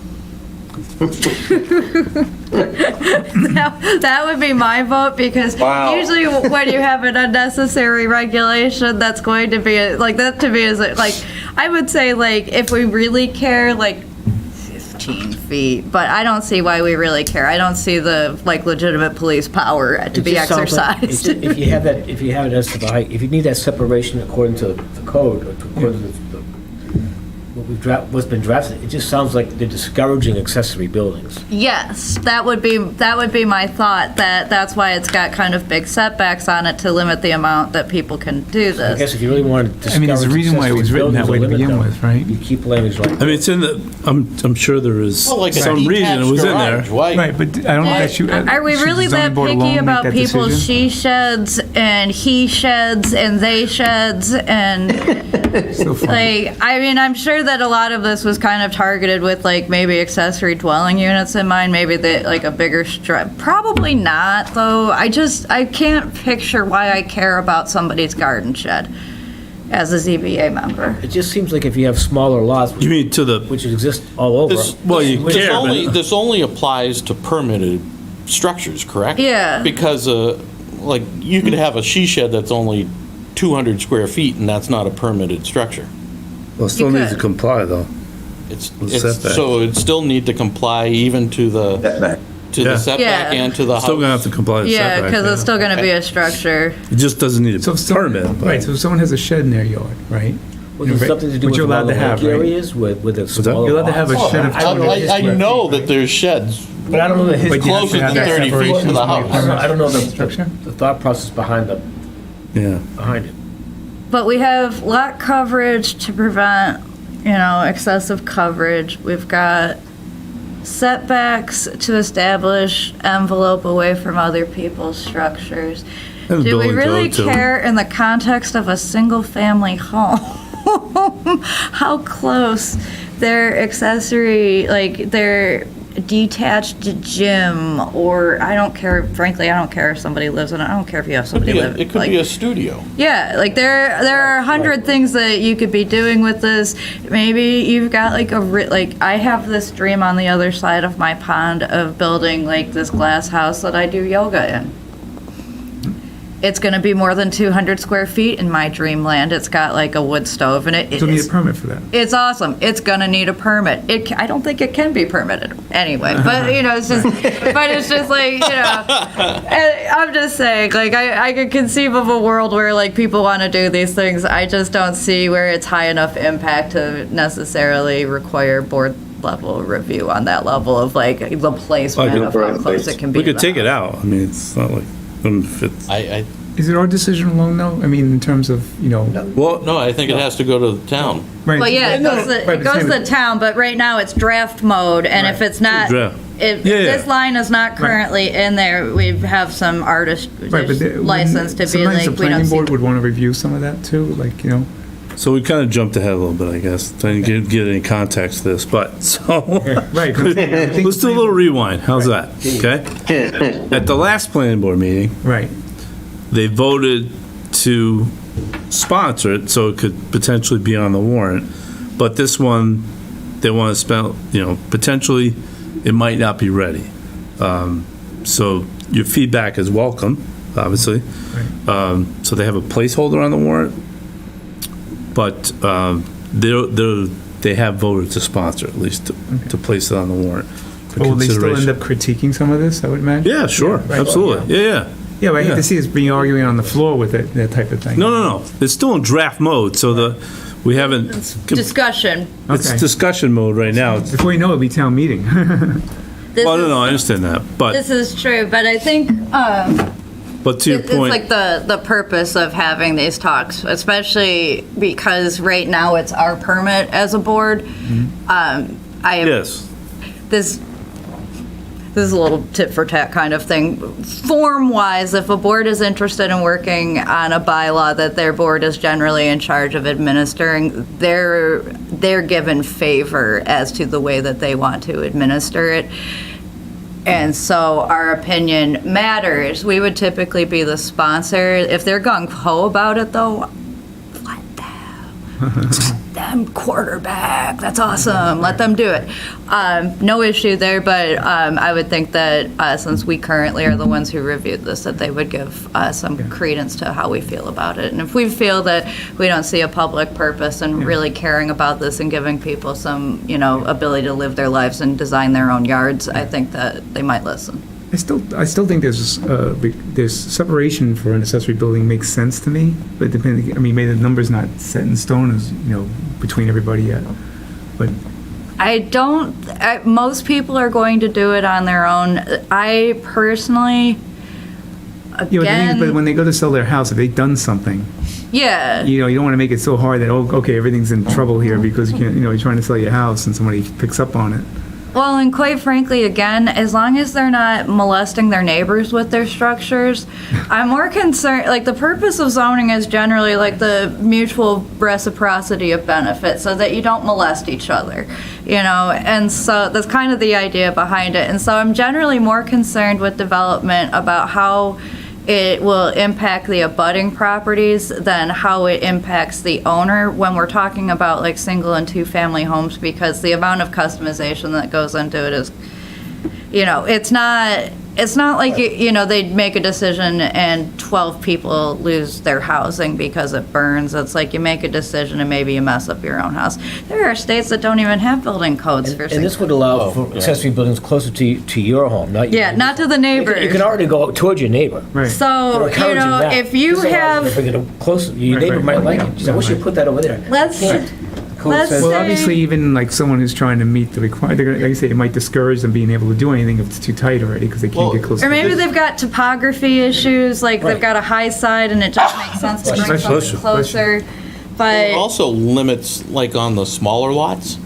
That would be my vote, because Wow. usually when you have an unnecessary regulation, that's going to be, like, that to me is, like, I would say, like, if we really care, like, 15 feet, but I don't see why we really care. I don't see the, like, legitimate police power to It be just sounds like- exercised. If you have it as to the height, if you need that separation according to the code, or according to what's been drafted, it just sounds like they're discouraging accessory buildings. Yes, that would be my thought, that's why it's got kind of big setbacks on it to limit the amount that people can do I this. guess if you really wanted to discourage I mean, there's a reason why it was accessory written that way to buildings or begin limit with, them, right? You keep language like I mean, it's in the, I'm sure there is well, like some a reason it was in there. detached garage, why? Right, but I don't know that you... Are we should the really zoning that board alone picky make about that people's decision? she sheds and he sheds and they sheds and So funny. like, I mean, I'm sure that a lot of this was kind of targeted with like maybe accessory dwelling units in mind, maybe like a bigger strip. Probably not, though. I can't picture why I care about somebody's garden shed as a ZBA member. It just seems like if you have smaller lots, You mean to the, which exist all over. well, you which- care, but This only applies to permitted structures, correct? Yeah. Because, like, you could have a she shed that's only 200 square feet, and that's not a permitted structure. well, still You needs to could. comply, though. Setback. So it'd still need to comply even to the Setback. Yeah. setback Yeah. and to the house. Still gonna have to comply with Yeah, setback. because it's still going to be a structure. It just doesn't need So a if someone- permit. but- Right, so if someone has a shed in their yard, right? Was it something to do Which with you're allowed all the to have, lake right? areas with the that? smaller You're allowed to have a lots? shed of I don't know if I his- know that there's sheds But I don't know that his. But you have to closer have than that 30 feet separation to the from your house. I don't know Structure? the thought process behind Yeah. it. But we have lot coverage to prevent, excessive coverage. We've got setbacks to establish envelope away from other people's structures. And Do we building really code, too. care in the context of a single-family home? How close their accessory, like their detached gym, or I don't care, frankly, I don't care if somebody lives in it. I don't care if you have somebody live. It could be a studio. Yeah, like there are 100 things that you could be doing with this. Maybe you've got like like I have this dream on the other side of my pond of building like this glass house that I do yoga in. It's going to be more than 200 square feet in my dreamland. It's got like a wood stove in it. You'll need a permit for that. It's awesome. It's going to need a permit. I don't think it can be permitted anyway, but it's just, but it's just like, I'm just saying, like, I could conceive of a world where like people want to do these things. I just don't see where it's high enough impact to necessarily require board level review on that level of like the placement of how close it can be. We could take it out. I mean, it's not like, if it's. Is it our decision alone, though? I mean, in terms of, Well, no, I think it has to go to the town. Right. Well, yeah, it goes to the town, but right now it's draft mode, and if it's not, Draft. if Yeah, this line is not currently in there, we have some artist license to be sometimes like, the we don't planning see. board would want to review some of that, too, like, So we kind of jumped ahead a little bit, I guess. I didn't get any context to this, but so Right. let's do a little rewind. How's that? Okay. At the last planning board meeting, Right. they voted to sponsor it so it could potentially be on the warrant. But this one, they want to spend, potentially it might not be ready. So your feedback is welcome, obviously. Right. So they have a placeholder on the warrant, but they have voted to sponsor, at least to place it on the warrant for Will they still consideration. end up critiquing some of this, I would imagine? Yeah, sure, right. absolutely, yeah. Yeah, but I hate Yeah. to see us being arguing on the floor with it, that type of thing. No. It's still in draft mode, so we haven't. Discussion. It's Okay. discussion mode right now. Before you know it, it'll be town meeting. No, I understand that, but This is true, but I think to your it's point, like the purpose of having these talks, especially because right now it's our permit as a board. yes, This is a little tit for tat kind of thing. Form-wise, if a board is interested in working on a bylaw that their board is generally in charge of administering, they're given favor as to the way that they want to administer it. And so our opinion matters. We would typically be the sponsor. If they're gung-ho about it, though, let them quarterback. That's awesome. Let them do it. No issue there, but I would think that since we currently are the ones who reviewed this, that they would give some credence to how we feel about it. And if we feel that we don't see a public purpose in really caring about this and giving people some, ability to live their lives and design their own yards, I think that they might listen. I still think there's separation for an accessory building makes sense to me, but depending, maybe the number's not set in stone as, between everybody yet, but. Most people are going to do it on their own. I personally, again. But when they go to sell their house, if they've done something, yeah. you don't want to make it so hard that, okay, everything's in trouble here because you can't, you're trying to sell your house and somebody picks up on it. Well, and quite frankly, again, as long as they're not molesting their neighbors with their structures, I'm more concerned, like, the purpose of zoning is generally, like, the mutual reciprocity of benefit, so that you don't molest each other, and so that's kind of the idea behind it. And so I'm generally more concerned with development about how it will impact the abutting properties than how it impacts the owner when we're talking about like single and two family homes, because the amount of customization that goes into it is, it's not like, they'd make a decision and 12 people lose their housing because it burns. It's like you make a decision and maybe you mess up your own house. There are states that don't even have building codes for And this would allow for accessory buildings closer to your home, not your. Yeah, not to the neighbors. You can already go towards your neighbor. Right. So, We're encouraging that. if you This allows have, you to bring it closer. Your neighbor might like it. Just, I wish you put that over there. let's, Can't. Code let's says- Well, say- obviously, even like someone who's trying to meet the requirement, like I say, it might discourage them being able to do anything if it's too tight already because they can't get close. or maybe they've got topography issues, like they've got a high side and it just makes sense to bring Bless you. something closer. It But also limits, like, on the smaller lots.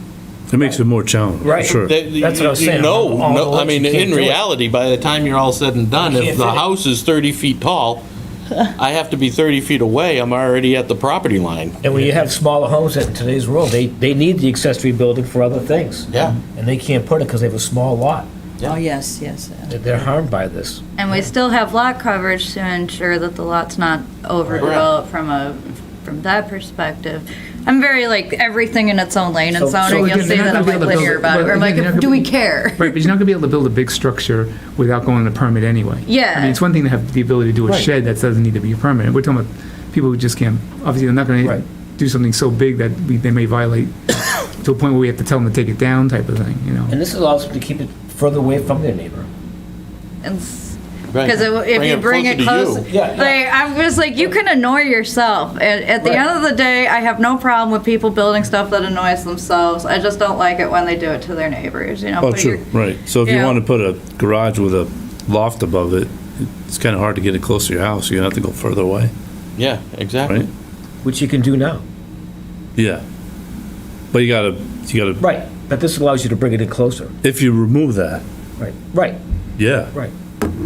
it makes it more challenging, Right. sure. That's what I was saying. No, All the I lots mean, you can't in do it. reality, by the time you're all said and done, You if can't the fit it. house is 30 feet tall I have to be 30 feet away, I'm already at the property line. And when you have smaller homes in today's world, they need the accessory building for other things. Yeah. And they can't put it because they have a small lot. Oh, yes, yes. They're harmed by this. And we still have lot coverage to ensure that the lot's not overdeveloped from that perspective. I'm very like everything in its own lane and So- zoning. so You'll again, see they're not that I'm gonna be like able to linear build- about it. well, Or I'm again, they're like, not do gonna we be- care? Right, but you're not gonna be able to build a big structure without going to permit anyway. Yeah. I mean, it's one thing to have the ability to do a Right. shed that doesn't need to be a permit. We're talking about people who just can't, obviously, they're not gonna Right. do something so big that they may violate to a point where we have to tell them to take it down type of thing, you know? And this allows them to keep it further away from their neighbor. Because if you bring it close, to you. Yeah, yeah. like, I'm just like, you can annoy yourself. At the Right. end of the day, I have no problem with people building stuff that annoys themselves. I just don't like it when they do it to their neighbors, you know? Oh, put true, your- right. So if you Yeah. want to put a garage with a loft above it, it's kind of hard to get it close to your house. You're gonna have to go further away, Yeah, exactly. right? Which you can do now. Yeah. But you gotta, Right. But this allows you to bring it in closer. if you remove that, Right. Right. yeah. Right.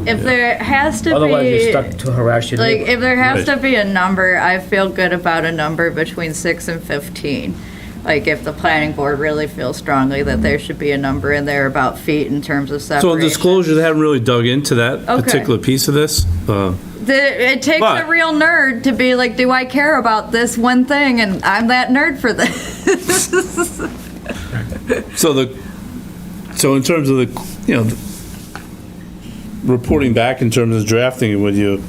If there has to Otherwise, you're be, stuck to harass your like, neighbor. if there has Right. to be a number, I feel good about a number between 6 and 15. Like, if the planning board really feels strongly that there should be a number in there about feet in terms of So in separation. disclosure, they haven't really dug into that Okay. particular piece of this. It takes But- a real nerd to be like, do I care about this one thing? And I'm that nerd for this. So in terms of the, you know, reporting back in terms of drafting, would you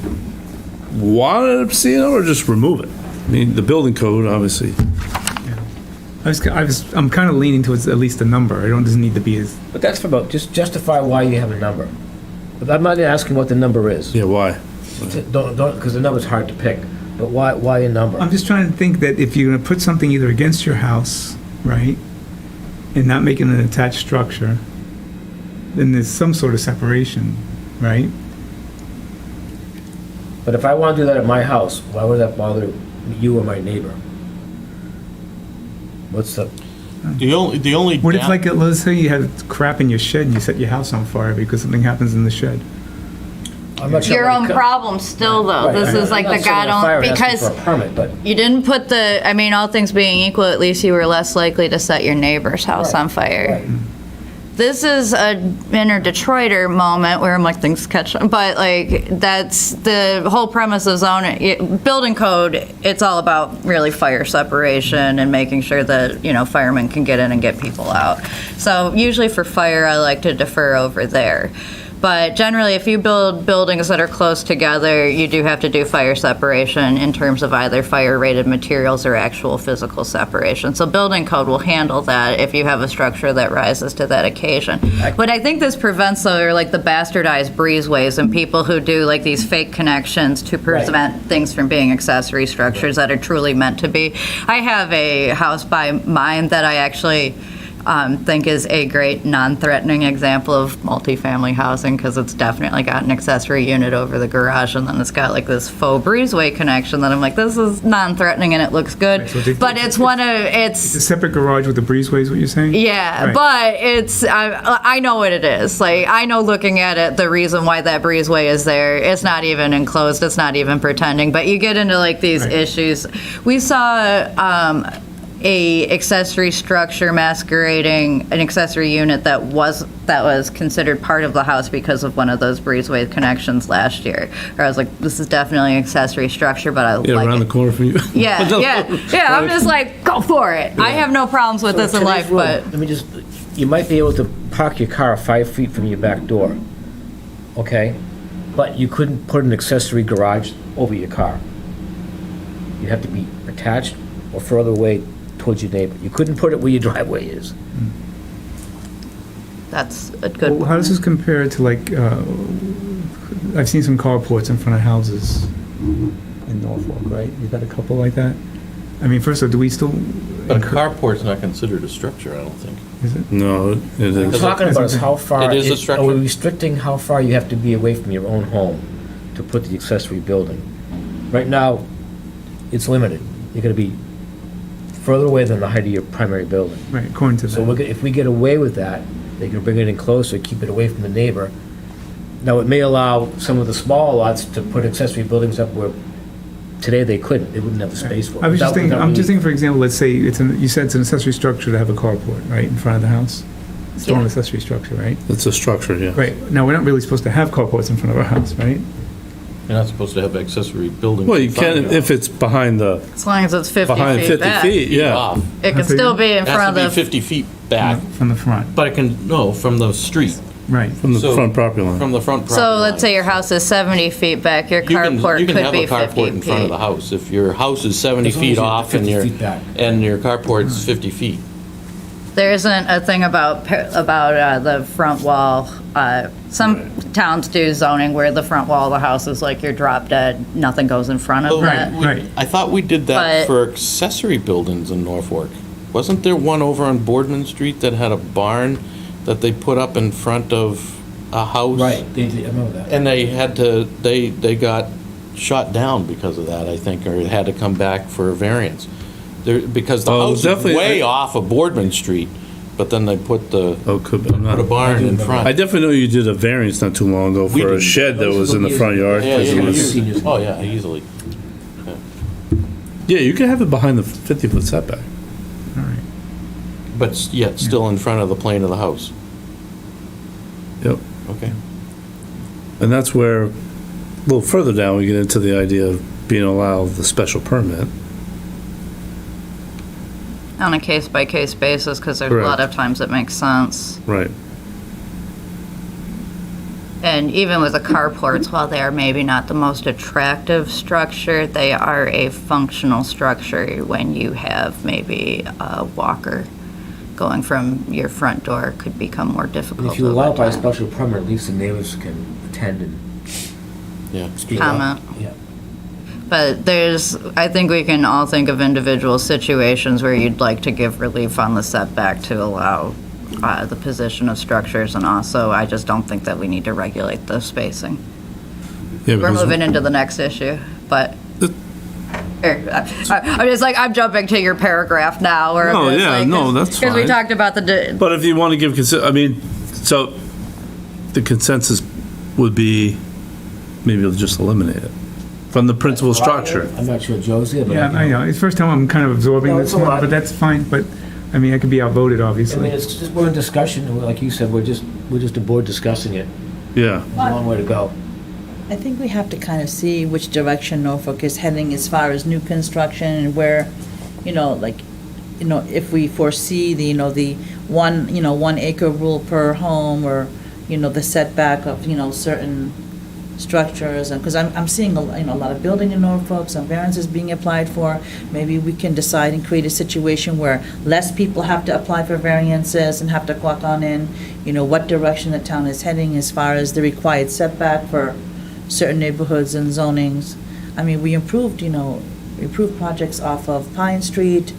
want to see it or just remove it? I mean, the building code, obviously. I'm kind of leaning towards at least a number. I don't, doesn't need to be as, But that's for about, just justify why you have a number. But I'm not asking what the number is. Yeah, why? Don't, because the number's hard to pick. But why a number? I'm just trying to think that if you're gonna put something either against your house, right, and not making an attached structure, then there's some sort of separation, right? But if I want to do that at my house, why would that bother you or my neighbor? What's the, The only. What if, down- like, let's say you had crap in your shed and you set your house on fire because something happens in the shed? I'm not sure. Your what own it co- problem still, though. Right, This I'm is like not the sitting on God fire only, asking because for a permit, but you didn't put the, I mean, all things being equal, at least you were less likely to set your neighbor's house Right, on fire. right. This is a inner Detroiter moment where I'm like, things catch on, but like, that's the whole premise of zoning, building code, it's all about really fire separation and making sure that, you know, firemen can get in and get people out. So usually for fire, I like to defer over there. But generally, if you build buildings that are close together, you do have to do fire separation in terms of either fire-rated materials or actual physical separation. So building code will handle that if you have a structure that rises to that occasion. But I think this prevents, though, like the bastardized breezeways and people who do like these fake connections to prevent things from being accessory structures that are truly meant to be. I have a house by mine that I actually think is a great non-threatening example of multifamily housing, because it's definitely got an accessory unit over the garage, and then it's got like this faux breezeway connection that I'm like, this is non-threatening and it looks good, Right, so but it's one of, It's a separate garage with a breezeway is what you're saying? yeah, Right. but it's, I know what it is. Like, I know looking at it, the reason why that breezeway is there, it's not even enclosed, it's not even pretending, but you get into like these Right. issues. We saw, a accessory structure masquerading an accessory unit that was considered part of the house because of one of those breezeway connections last year. Where I was like, this is definitely an accessory structure, but I Yeah, like around it. the corner from you. Yeah. I'm just like, go for it. I have no problems with this in today's life, world, but Let me just, you might be able to park your car 5 feet from your back door, okay? But you couldn't put an accessory garage over your car. You have to be attached or further away towards your neighbor. You couldn't put it where your driveway is. that's a good Well, how does this compare to, like, I've seen some carports in front of houses in Norfolk, right? You've got a couple like that? I mean, first of all, do we still? But a carport's not considered a structure, I don't think. Is it? No, it What we're is. talking about is how far. It is a Are structure? we restricting how far you have to be away from your own home to put the accessory building? Right now, it's limited. You're gonna be further away than the height of your primary building. Right, according to So that. if we get away with that, they can bring it in closer, keep it away from the neighbor. Now, it may allow some of the small lots to put accessory buildings up where today they couldn't, they wouldn't have the space for it. I was just Without- thinking, without I'm just really- thinking, for example, let's say you said it's an accessory structure to have a carport, right, in front of the house? Still an Yeah. accessory structure, right? It's a structure, yeah. Right, now, we're not really supposed to have carports in front of our house, right? You're not supposed to have accessory buildings. Well, you in front can of your if it's behind the, As long as it's 50 behind feet 50 back. feet, yeah. off. It can still be in It has front to be of 50 feet back, From the front, but it can, no, from the street, right. From the So- front property line. from the front property So let's line. say your house is 70 feet back, your You can carport could have be a carport 50 in front of the feet. house. If your house is 70 As long as feet you're off 50 feet back. and your carport's 50 feet. There isn't a thing about the front wall. Some towns do zoning where the front wall of the house is like you're drop dead, nothing goes in front of Oh, that. Right. I thought we did that But- for accessory buildings in Norfolk. Wasn't there one over on Boardman Street that had a barn that they put up in front of a house? Right, they did, I remember that. And they had to, they got shot down because of that, I think, or it had to come back for a variance. Because the Oh, house is definitely. way off of Boardman Street, but then they put Oh, could be. I'm a not. barn in I front. definitely know you did a variance not too long ago We for a didn't. shed that was in the front yard. Yeah, 'cause it yeah, was- yeah. Oh, yeah, easily. Yeah, you can have it behind the 50-foot setback. All right. But yet still in front of the plane of the house. Yep. Okay. And that's where, a little further down, we get into the idea of being allowed the special permit. On a case-by-case basis, because there's a lot Correct. of times it makes sense. Right. And even with the carports, while they are maybe not the most attractive structure, they are a functional structure when you have maybe a walker going from your front door could become more And difficult if you allow it by over time. special permit, at least the neighbors can attend and Yeah. speak up. Comment. Yeah. But I think we can all think of individual situations where you'd like to give relief on the setback to allow the position of structures, and also, I just don't think that we need to regulate the spacing. Yeah, We're because- moving into the next issue, but, I'm just like, I'm jumping to your paragraph now, where No, I'm just yeah, like, no, that's because we fine. talked about But if you want to give, I mean, so the consensus would be maybe you'll just eliminate it from the principal structure. I'm not sure Joe's here, but Yeah, I know, it's the first time I'm kind of absorbing No, this it's a one, lot. but that's fine, but, I mean, I could be outvoted, I mean, obviously. it's just, we're in discussion, and like you said, we're just a board discussing it. Yeah. There's a long way to go. I think we have to kind of see which direction Norfolk is heading as far as new construction and where, if we foresee the 1 acre rule per home, or, the setback of, certain structures, and, because I'm seeing a lot of building in Norfolk, some variances being applied for. Maybe we can decide and create a situation where less people have to apply for variances and have to clock on in, what direction the town is heading as far as the required setback for certain neighborhoods and zonings. I mean, we improved projects off of Pine Street,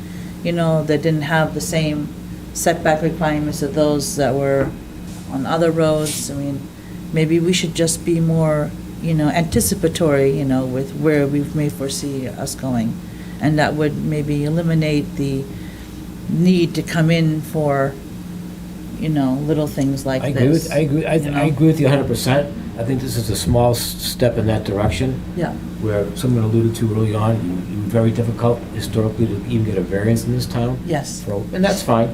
that didn't have the same setback requirements of those that were on other roads. I mean, maybe we should just be more, anticipatory, with where we may foresee us going. And that would maybe eliminate the need to come in for, little things like I agree this. with, I agree, I agree with you 100%. I think this is a small step in that direction, Yeah. where someone alluded to early on, it would be very difficult historically to even get a variance in this town. Yes. And that's fine.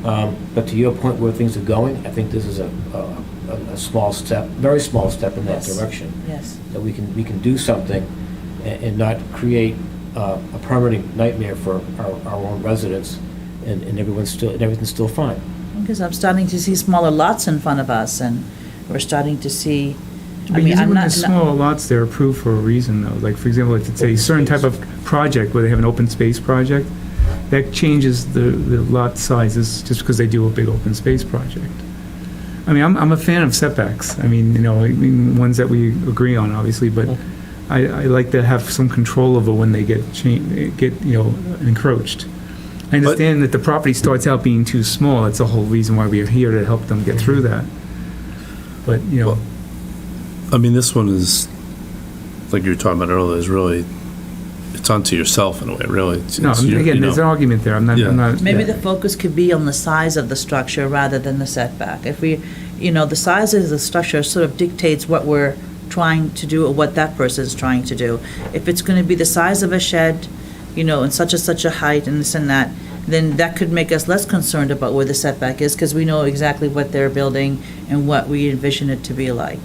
But to your point where things are going, I think this is a small step, very small step in that Yes. direction. Yes. That we can do something and not create a permitting nightmare for our own residents, and everyone's still fine. Because I'm starting to see smaller lots in front of us, and we're starting to see, But usually when there's smaller lots, they're approved for a reason, though. Like, for example, if it's a certain type of project where they have an open space project, that changes the lot sizes just because they do a big open space project. I mean, I'm a fan of setbacks. I mean, ones that we agree on, obviously, but I like to have some control over when they get encroached. I understand that the property starts out being too small. That's the whole reason why we are here, to help them get through that. But, I mean, this one is, like you were talking about earlier, is really, it's onto yourself in a way, really. No, again, there's an argument there. I'm not. Maybe yeah. the focus could be on the size of the structure rather than the setback. If we, the size of the structure sort of dictates what we're trying to do or what that person is trying to do. If it's going to be the size of a shed, and such a height and this and that, then that could make us less concerned about where the setback is because we know exactly what they're building and what we envision it to be like,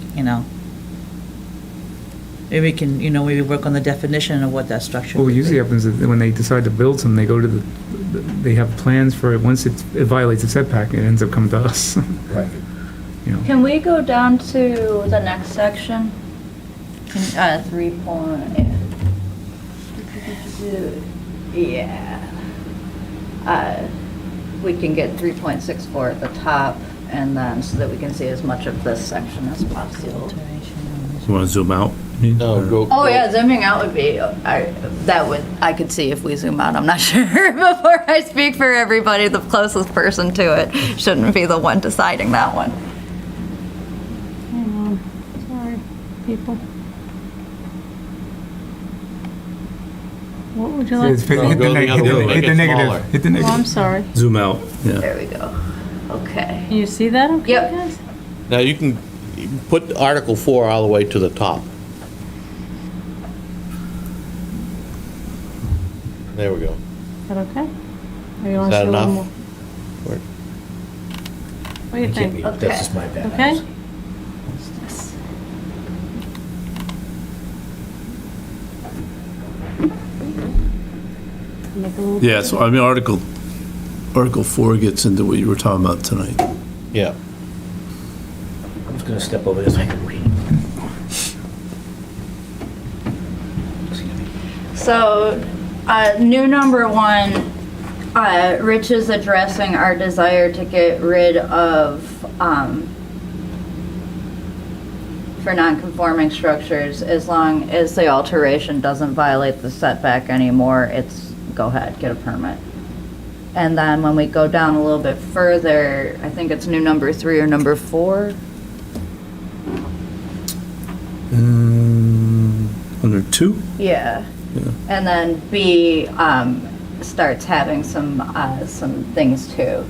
Maybe we can, maybe work on the definition of what that structure Well, would what usually be. happens is that when they decide to build something, they go to they have plans for it. Once it violates the setback, it ends up coming to us. Right. Can we go down to the next section? 3 point. Yeah. We can get 3.64 at the top, and then so that we can see as much of this section as possible. You want to zoom out? No, go. Oh yeah, zooming out would be. I could see if we zoom out. I'm not sure. Before I speak for everybody, the closest person to it shouldn't be the one deciding that one. Hang on, sorry, people. What would you like? Hit the negative. Hit the negative. Hit the Oh, negative. I'm sorry. Zoom out, yeah. There we go. Okay. Can you see that okay, Yep. guys? Now, you can put Article 4 all the way to the top. There we go. Is that okay? Or you Is want that to see a little enough? more? Or- What do you think? That's just my bad. Okay? Make a little- Yeah, so I mean, Article 4 gets into what you were talking about tonight. Yeah. I'm just gonna step over this so I can read. So, new number 1, Rich is addressing our desire to get rid of, for non-conforming structures, as long as the alteration doesn't violate the setback anymore, it's, go ahead, get a permit. And then when we go down a little bit further, I think it's new number 3 or number 4. Under 2? Yeah. And then B starts having some things too.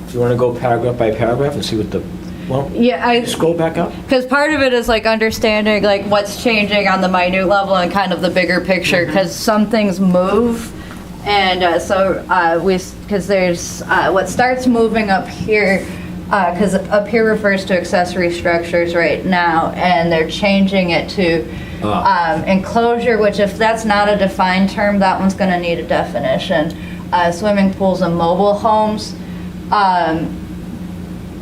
Do you wanna go paragraph by paragraph and see what Yeah, scroll back up? because part of it is like understanding like what's changing on the minute level and kind of the bigger picture, because some things move. And because there's what starts moving up here, because up here refers to accessory structures right now, and they're changing it to enclosure, which if that's not a defined term, that one's going to need a definition. Swimming pools and mobile homes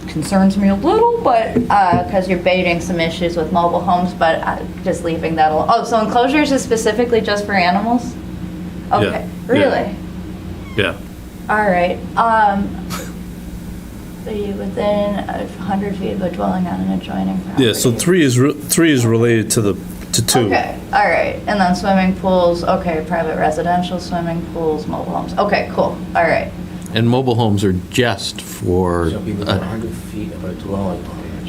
concerns me a little, but because you're baiting some issues with mobile homes, but just leaving that alone. Oh, so enclosures is specifically just for animals? Okay, Yeah. really? Yeah. All right. Be within 100 feet of a dwelling on an adjoining property. Yeah, so 3 is related to 2. Okay, all right. And then swimming pools, okay, private residential swimming pools, mobile homes. Okay, cool, all right. And mobile homes are just for, So be within 100 feet of a dwelling.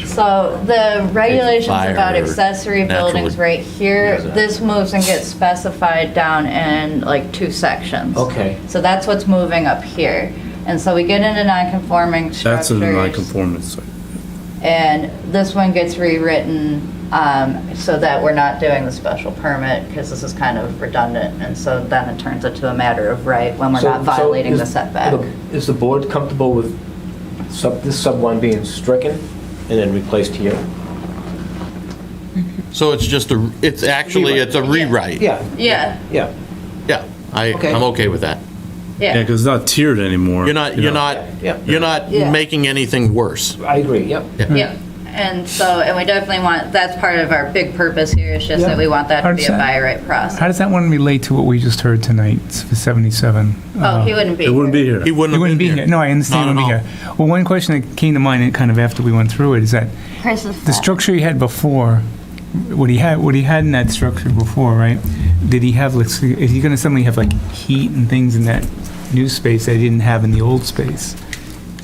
So the regulations Fire about or accessory natural- buildings right here, Yeah. this moves and gets specified down in like 2 sections. Okay. So that's what's moving up here. And so we get into non-conforming structures. That's in the non-conformance. And this one gets rewritten so that we're not doing the special permit, because this is kind of redundant, and so then it turns into a matter of right when we're not violating the setback. Is the board comfortable with this sub 1 being stricken and then replaced here? so it's just it's actually, it's a rewrite. Yeah. Yeah, Yeah. Yeah, Okay. I'm okay with that. Yeah, yeah. because it's not tiered anymore. You're not, you know. you're not Yeah. making anything worse. I agree, yep. Yeah, and so, and we definitely want, that's part of our big purpose here, is just that we want that to be a by right process. How does that one relate to what we just heard tonight for 77? Oh, he wouldn't be It wouldn't be here. here. He wouldn't He have wouldn't been be here. No, I understand he Not wouldn't at be here. Well, one question that came to mind kind of after we went through it is that Chris is the fat. structure he had before, what he had in that structure before, right? Did he have, is he going to suddenly have like heat and things in that new space that he didn't have in the old space?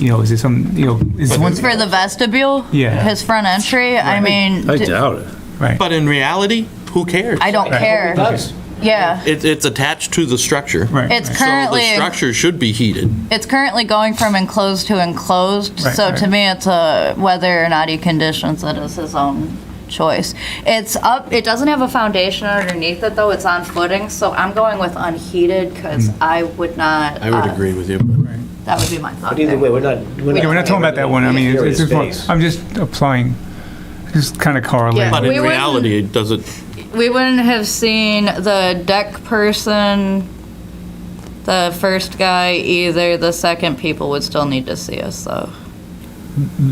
Is there some, is one, For the vestibule? Yeah. His front entry, I mean, I doubt it. right? But in reality, who cares? I don't care. It does. Yeah. It's attached to the structure. Right. It's right. So the currently, structure should be heated. it's currently going from enclosed to enclosed, Right, so to right. me, it's a, whether or not he conditions it is his own choice. It's up, it doesn't have a foundation underneath it, though, it's on footing, so I'm going with unheated, because I would not. I would agree with you. That would be my thought But either there. way, we're not. Yeah, we're not talking about that one. I mean, Area it's just, space. I'm just applying, just kind of correlating. But We in wouldn't- reality, it doesn't, We wouldn't have seen the deck person, the first guy either. The second people would still need to see us, though.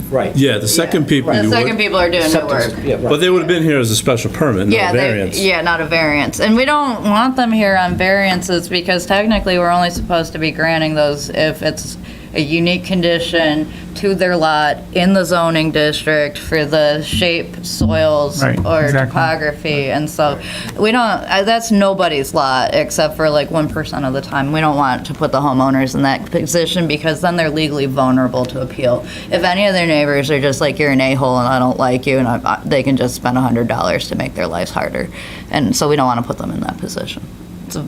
Right. Yeah, the second people The you second would, people are doing the work. Yeah, right. but they would have been here as a special permit, not Yeah, a variance. yeah, not a variance. And we don't want them here on variances because technically we're only supposed to be granting those if it's a unique condition to their lot in the zoning district for the shape, soils, Right, or exactly. topography. And so we don't, that's nobody's lot except for like 1% of the time. We don't want to put the homeowners in that position because then they're legally vulnerable to appeal. If any of their neighbors are just like, you're an a-hole and I don't like you, and they can just spend $100 to make their lives harder. And so we don't want to put them in that position. It's a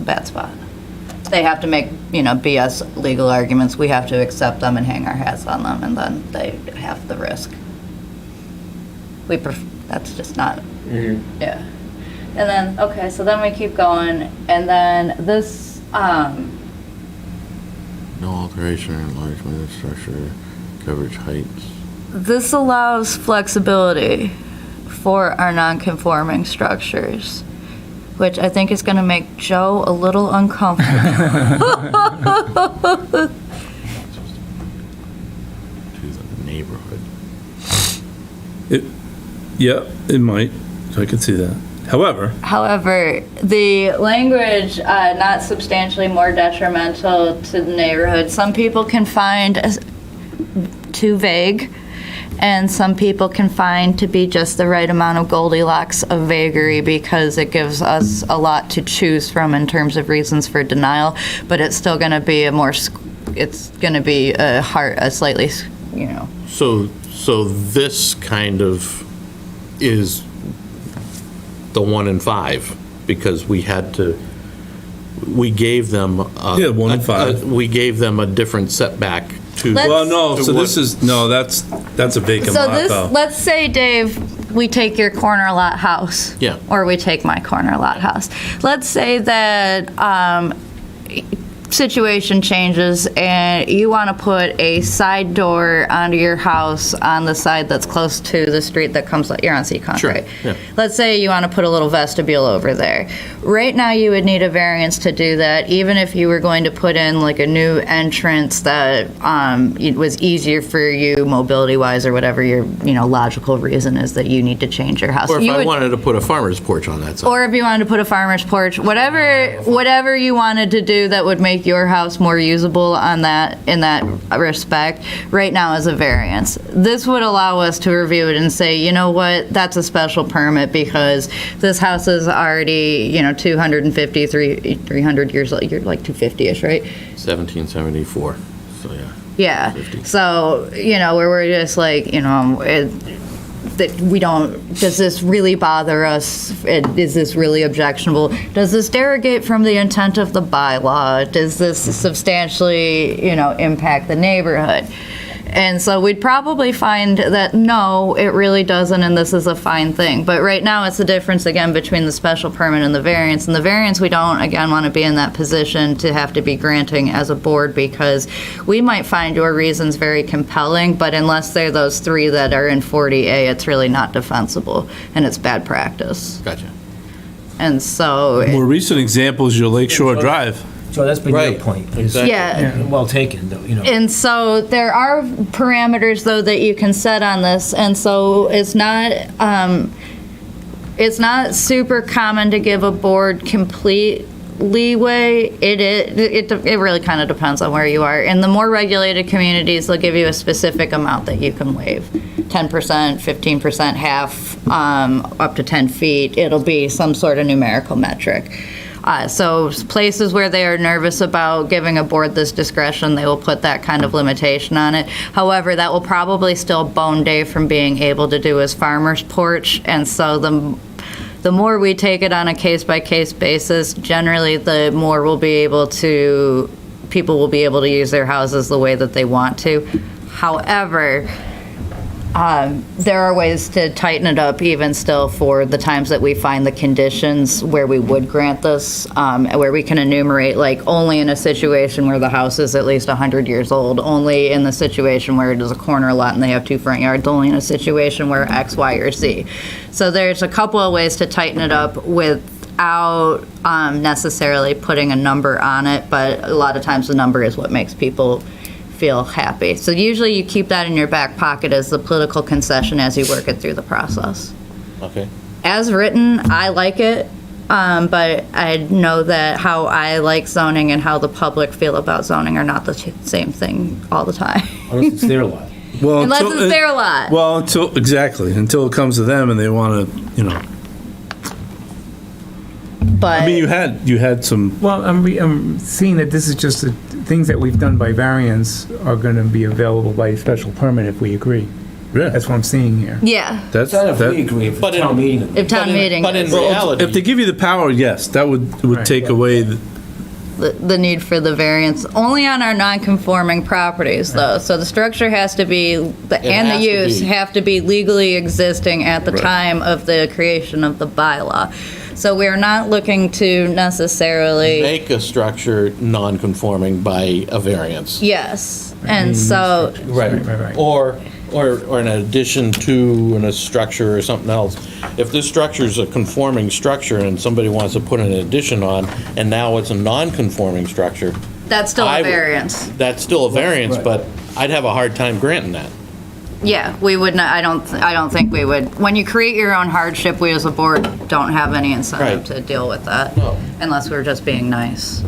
bad spot. They have to make, BS legal arguments. We have to accept them and hang our hats on them, and then they have the risk. That's just not, yeah. And then, okay, so then we keep going, and then this, no alteration or enlargement of structure, coverage heights. this allows flexibility for our non-conforming structures, which I think is going to make Joe a little uncomfortable. To the neighborhood. Yeah, it might. I could see that. However, However, the language, not substantially more detrimental to the neighborhood, some people can find too vague, and some people can find to be just the right amount of Goldilocks of vagary because it gives us a lot to choose from in terms of reasons for denial, but it's still going to be it's going to be a slightly, So this kind of is the 1 in 5 because we gave them. 1 in 5. We gave them a different setback to. well, no. to So what- this is that's a vacant So lot, though. let's say, Dave, we take your corner lot house. Yeah. Or we take my corner lot house. Let's say that situation changes and you want to put a side door onto your house on the side that's close to the street that comes, you're on Seacon, Sure, right? yeah. Let's say you want to put a little vestibule over there. Right now, you would need a variance to do that, even if you were going to put in like a new entrance that it was easier for you mobility-wise or whatever your, logical reason is that you need to change your house. Or if You I would- wanted to put a farmer's porch on that side. or if you wanted to put a farmer's porch, whatever you wanted to do that would make your house more usable in that respect, right now is a variance. This would allow us to review it and say, you know what, that's a special permit because this house is already, 250, 300 years old. You're like 250-ish, right? 1774, so yeah. Yeah. 50. So, where we're just like, that we don't, does this really bother us? Is this really objectionable? Does this derogate from the intent of the bylaw? Does this substantially, impact the neighborhood? And so we'd probably find that, no, it really doesn't, and this is a fine thing. But right now, it's the difference, again, between the special permit and the variance. And the variance, we don't, again, want to be in that position to have to be granting as a board because we might find your reasons very compelling, but unless they're those 3 that are in 40A, it's really not defensible, and it's bad practice. Gotcha. And so, More recent example is your Lakeshore Drive. So that's been Right. your point. Exactly. yeah. Well taken, though, And so there are parameters, though, that you can set on this, and so it's not super common to give a board complete leeway. It really kind of depends on where you are. In the more regulated communities, they'll give you a specific amount that you can waive. 10%, 15%, half, up to 10 feet. It'll be some sort of numerical metric. So places where they are nervous about giving a board this discretion, they will put that kind of limitation on it. However, that will probably still bone Dave from being able to do his farmer's porch, and so the more we take it on a case-by-case basis, generally, the more people will be able to use their houses the way that they want to. However, there are ways to tighten it up even still for the times that we find the conditions where we would grant this, where we can enumerate, like, only in a situation where the house is at least 100 years old, only in the situation where it is a corner lot and they have 2 front yards, only in a situation where X, Y, or Z. So there's a couple of ways to tighten it up without necessarily putting a number on it, but a lot of times the number is what makes people feel happy. So usually you keep that in your back pocket as the political concession as you work it through the process. Okay. As written, I like it, but I know that how I like zoning and how the public feel about zoning are not the same thing all the time. Unless it's their lot. Well, Unless it's their lot. Well, until it comes to them and they want to, But I mean, you had some. Well, I'm seeing that this is just the things that we've done by variance are going to be available by special permit if we agree. Yeah. That's what I'm seeing here. yeah, It's not if we agree, if But the town meeting agrees. if town meeting, But in is reality, If they give you the power, yes, that would Right. take away. the need for the variance, only on our non-conforming properties though. So the structure has to be, and the has to use be. have to be legally existing at the Right. time of the creation of the bylaw. So we're not looking to necessarily. make a structure non-conforming by a variance. Yes, and so, Right. Right. Or an addition to a structure or something else. If this structure is a conforming structure and somebody wants to put an addition on, and now it's a non-conforming structure, that's still I a would- variance. that's still a variance, Right. but I'd have a hard time granting that. Yeah, we would not, I don't think we would. When you create your own hardship, we as a board don't have any incentive Right. to deal with that. No. Unless we're just being nice.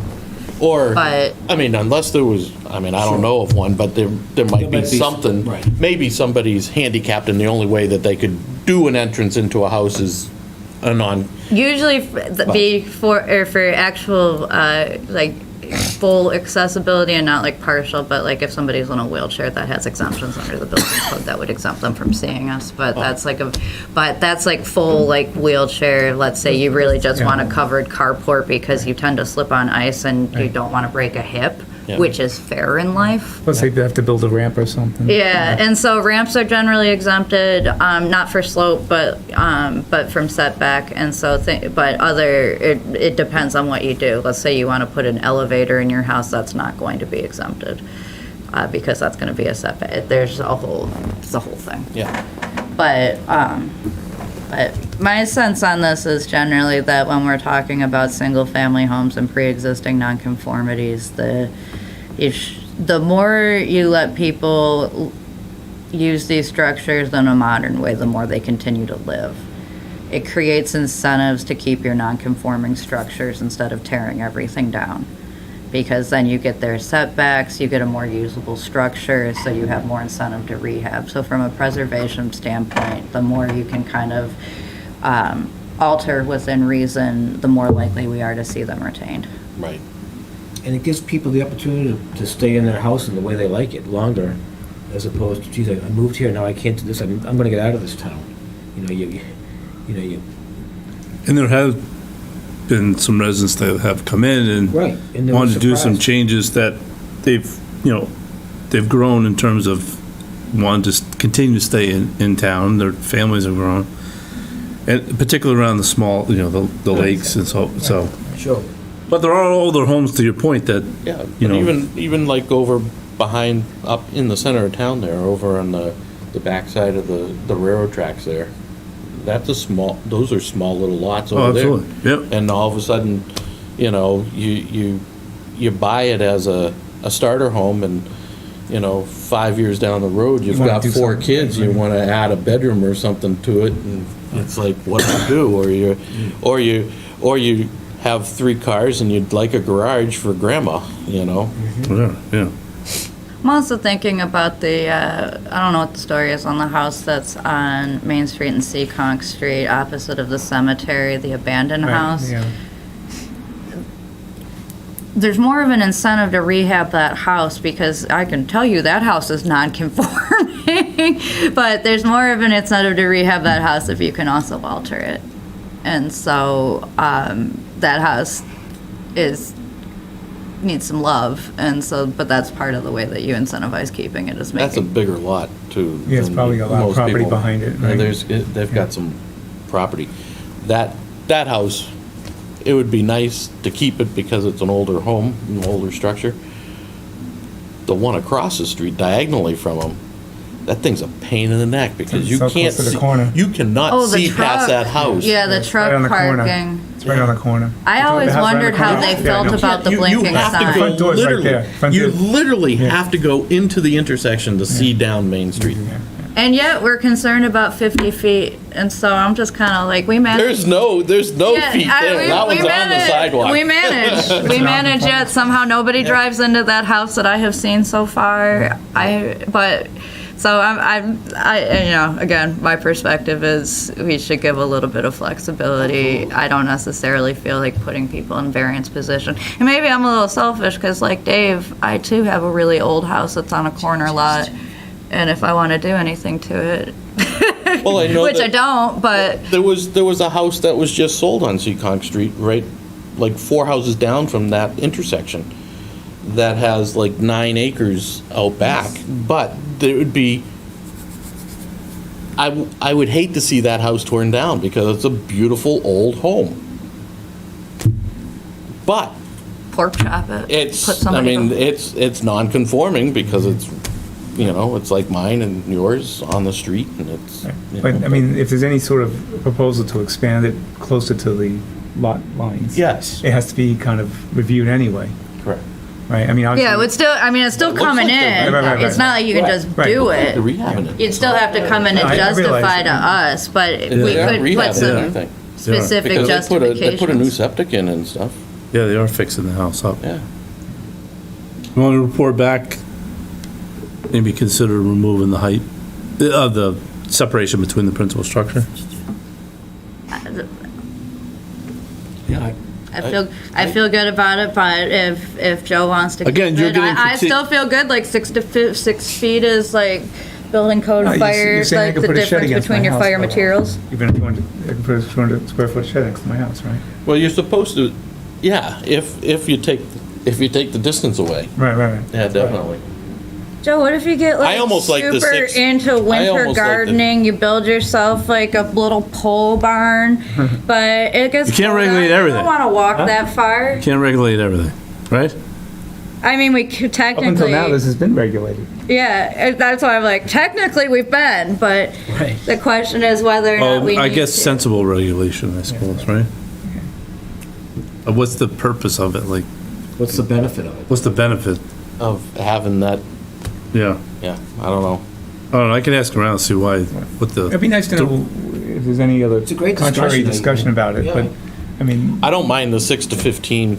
Or, But- I mean, unless there was, I mean, I don't know of one, but there might be might be- something. right. Maybe somebody's handicapped and the only way that they could do an entrance into a house is a non, Usually for actual, like, full accessibility and not like partial, but like if somebody's in a wheelchair, that has exemptions under the building code that would exempt them from seeing us. But that's like full like wheelchair, let's say you really just want a covered carport because you tend to slip on ice and you don't want to break a hip, Yeah. which is fair in life. Plus, they have to build a ramp or something. Yeah, and so ramps are generally exempted, not for slope, but from setback, and so, it depends on what you do. Let's say you want to put an elevator in your house, that's not going to be exempted, because that's going to be a setback. It's a whole thing. yeah. But my sense on this is generally that when we're talking about single-family homes and pre-existing nonconformities, the more you let people use these structures in a modern way, the more they continue to live. It creates incentives to keep your nonconforming structures instead of tearing everything down. Because then you get their setbacks, you get a more usable structure, so you have more incentive to rehab. So from a preservation standpoint, the more you can kind of alter within reason, the more likely we are to see them retained. Right. And it gives people the opportunity to stay in their house in the way they like it longer, as opposed to, geez, I moved here, now I can't do this, I'm gonna get out of this town. You And there have been some residents that have come in and Right, and they were wanted to do some surprised. changes that they've grown in terms of wanting to continue to stay in town. Their families have grown, and particularly around the small, the lakes and so. Sure. But there are older homes, to your point, that Yeah, You but know- even like over behind, up in the center of town there, over on the backside of the railroad tracks there, those are small little lots Oh, over there. absolutely. Yep. And all of a sudden, you buy it as a starter home and, 5 years down the road, you've wanna got do 4 something, kids, you right. want to add a bedroom or something to it, and it's like, what do you do? Or you have 3 cars and you'd like a garage for grandma, Yeah. I'm also thinking about I don't know what the story is on the house that's on Main Street and Seekonk Street, opposite of the cemetery, the abandoned house. Yeah. There's more of an incentive to rehab that house because I can tell you that house is non-conforming, but there's more of an incentive to rehab that house if you can also alter it. And so that house needs some love, and so, but that's part of the way that you incentivize keeping it, is That's a making. bigger lot, too. Yeah, it's than probably a lot of most property people. behind it, Yeah, right? they've got some property. That house, it would be nice to keep it because it's an older home, an older structure. The one across the street diagonally from them, that thing's a pain in the neck because you so can't close to the see, corner. you cannot Oh, the see past truck. that house. Yeah, the Right truck on the corner. parking. It's right on the corner. I always The house right on the wondered how corner. they Yeah, I felt know. about the You blinking have to sign. go Front door's right literally, there. Front you door. literally Yeah. have to go into the intersection to see down Main Street. And yet, we're concerned about 50 feet, and so I'm just kind of like, we manage. There's no Yeah, feet there. That one's on the manage- sidewalk. We manage, we manage it, somehow nobody drives into that house that I have seen so far. So you know, again, my perspective is we should give a little bit of flexibility. I don't necessarily feel like putting people in variance position. And maybe I'm a little selfish, because like Dave, I too have a really old house that's on a corner lot, and if I want to do anything to it, Well, I know which I that don't, but there was a house that was just sold on Seekonk Street, right, like 4 houses down from that intersection, that has like 9 acres out back. But there would be, I would hate to see that house torn down because it's a beautiful old home. But pork chop it. Put it's, I somebody mean, to- it's non-conforming because it's, you know, it's like mine and yours on the street, and it's, you But, know, I mean, if there's any sort of proposal to expand it closer to the lot lines. Yes. It has to be kind of reviewed anyway, correct. right? I mean, obviously. Yeah, it would still, I mean, it's still It looks coming like they're- in. Right. It's not like you can just Right. do They're it. rehabbing it. You'd still have to come in and I realize justify to that. us, but we They are could put rehabbing some everything. specific Because they put a new justifications. septic in and stuff, Yeah, they are fixing the house up. yeah. You want to report back, maybe consider removing the height, of the separation between the principal structure? Yeah. I feel good about it, but if Joe wants to keep Again, you're it, getting I criti- still feel good, like 6 feet is like building code No, fire, you're saying I like could the put a shed difference against between my your house, fire though. materials. Even if you wanted, I can put a 200 square foot shed next to my house, right? Well, you're supposed to, yeah, if you take the distance away, Right. yeah, definitely. Joe, what if you get I almost like the super six- into I winter almost like the- gardening? You build yourself like a little pole barn, but it gets You can't cold regulate out. everything. You don't want to walk that far. Can't regulate everything, right? I mean, we could Up until technically, now, this has been regulated. yeah, that's why I'm like, technically we've been, but Right. the question is whether or not we Well, I need guess to. sensible regulation, I suppose, right? What's the purpose of it? Like, What's the benefit of it? what's the benefit? Of having that, Yeah. yeah, I don't know. I don't know, I can ask around and see why, what the. It'd be nice to know if there's any other a great contrary discussion. discussion about it, Yeah. but, I mean, I don't mind the 6 to 15,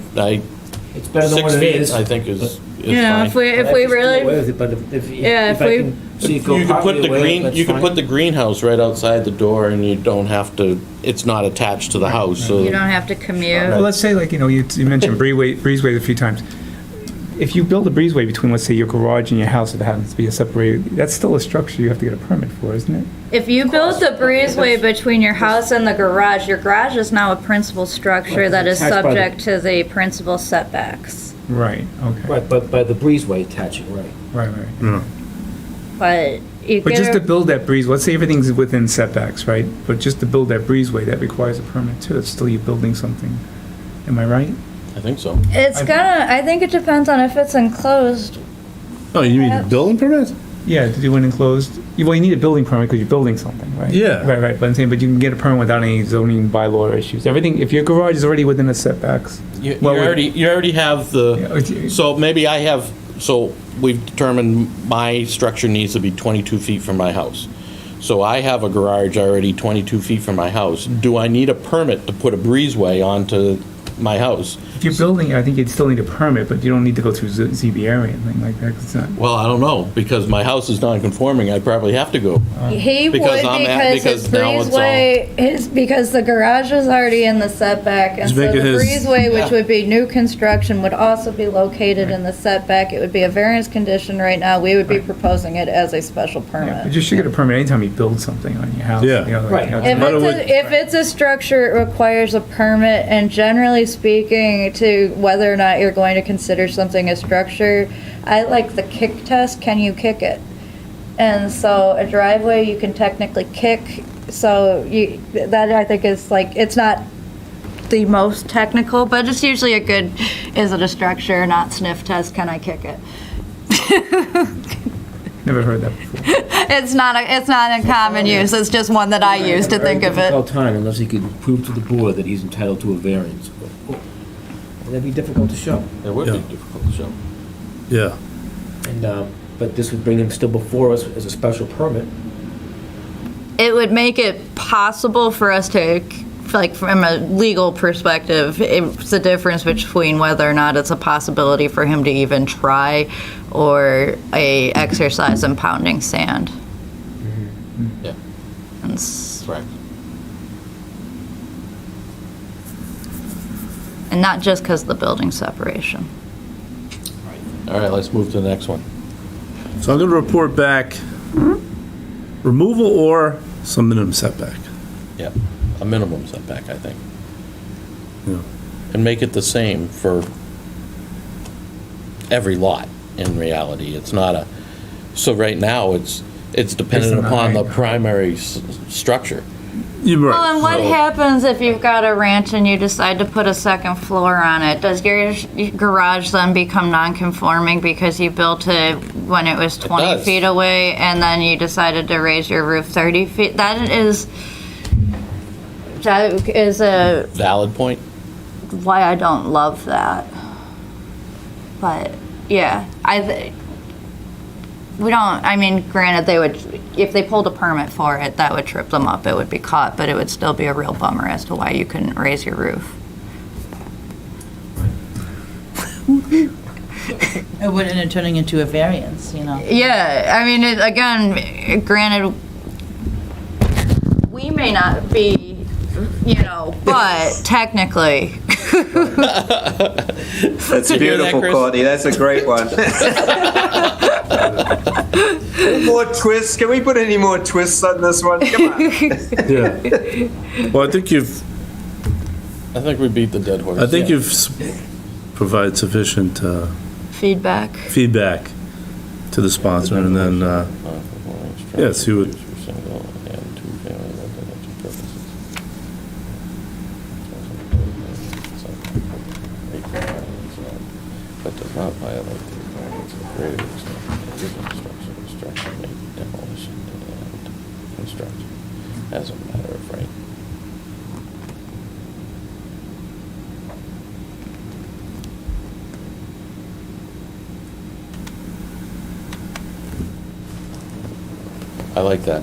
It's better than 6 what it feet, is. I think is You know, if fine. we But I just go really, with it, But Yeah, if if I we- can see it go You could put partly the away, green, that's you could fine. put the greenhouse right outside the door and you don't have to, it's not attached to the house, so. you don't have to commute. well, let's say, like, you mentioned breezeways a few times. If you build a breezeway between, let's say, your garage and your house, if it happens to be a separated, that's still a structure you have to get a permit for, isn't it? If you build the breezeway between your house and the garage, your garage is now a principal structure that is Attached by the- subject to the principal setbacks. Right, okay. Right, but by the breezeway attaching, right. Right. But you But just to get, build that breeze, let's say everything's within setbacks, right? But just to build that breezeway, that requires a permit too. It's still you building something. Am I right? I think so. it's gonna, I think it depends on if it's enclosed. Oh, you mean a building permit? Yeah, to do an enclosed, well, you need a building permit because you're building something, right? Yeah. Right, but I'm saying, but you can get a permit without any zoning bylaw issues. Everything, if your garage is already within the setbacks. You Well, you already have the, so maybe I have, so we've determined my structure needs to be 22 feet from my house. So I have a garage already 22 feet from my house. Do I need a permit to put a breezeway onto my house. If you're building, I think you'd still need a permit, but you don't need to go through ZBA or anything like that, 'cause it's not. Well, I don't know, because my house is non-conforming, I'd probably have to go. He would Because I'm at- because his because now it's all- breezeway, because the garage is already in the setback, and He's so the making his- breezeway, which Yeah. would be new construction, would also be located in the setback. It would be a variance condition right now. We would be proposing it as a special Yeah, but permit. you should get a permit anytime you build something on your house. Yeah. You know, like, Right. you know, If But it it's, would- if it's a structure, it requires a permit, and generally speaking, to whether or not you're going to consider something a structure, I like the kick test, can you kick it? And so a driveway, you can technically kick, so you, that I think is like, it's not the most technical, but it's usually a good, is it a structure, not sniff test, can I kick it? Never heard that before. It's not in common use, it's just one that I use to think of it. Difficult time unless he could prove to the board that he's entitled to a variance. That'd be difficult to show. It would be Yeah. difficult to show. Yeah. And, but this would bring him still before us as a special permit. It would make it possible for us to, like, from a legal perspective, it's the difference between whether or not it's a possibility for him to even try or a exercise in pounding sand. Yeah, And correct. and not just because of the building separation. All right, let's move to the next one. So I'm going to report back removal or some minimum setback. Yeah, a minimum setback, I think. Yeah. And make it the same for every lot, in reality. It's not a, so right now, it's dependent Based on the upon the height. primary structure. You're right. Well, and what So- happens if you've got a ranch and you decide to put a second floor on it? Does your garage then become non-conforming because you built it when it was 20 does. feet away and then you decided to raise your roof 30 feet? That is a, Valid point? why I don't love that. But, yeah, we don't, I mean, granted, they would, if they pulled a permit for it, that would trip them up, it would be caught, but it would still be a real bummer as to why you couldn't raise your roof. It wouldn't end up turning into a variance, you know? Yeah, I mean, again, granted, we may not be, but technically. That's You hear that, beautiful, Chris? Courtney. That's a great one. More twists. Can we put any more twists on this one? Come on. Yeah. Well, I think we beat the dead horse. you've provided sufficient Feedback. feedback to the sponsor, and then yeah, see what. But does not violate the requirements of greater extent of the structure may be demolition and construction as a matter of right. I like that.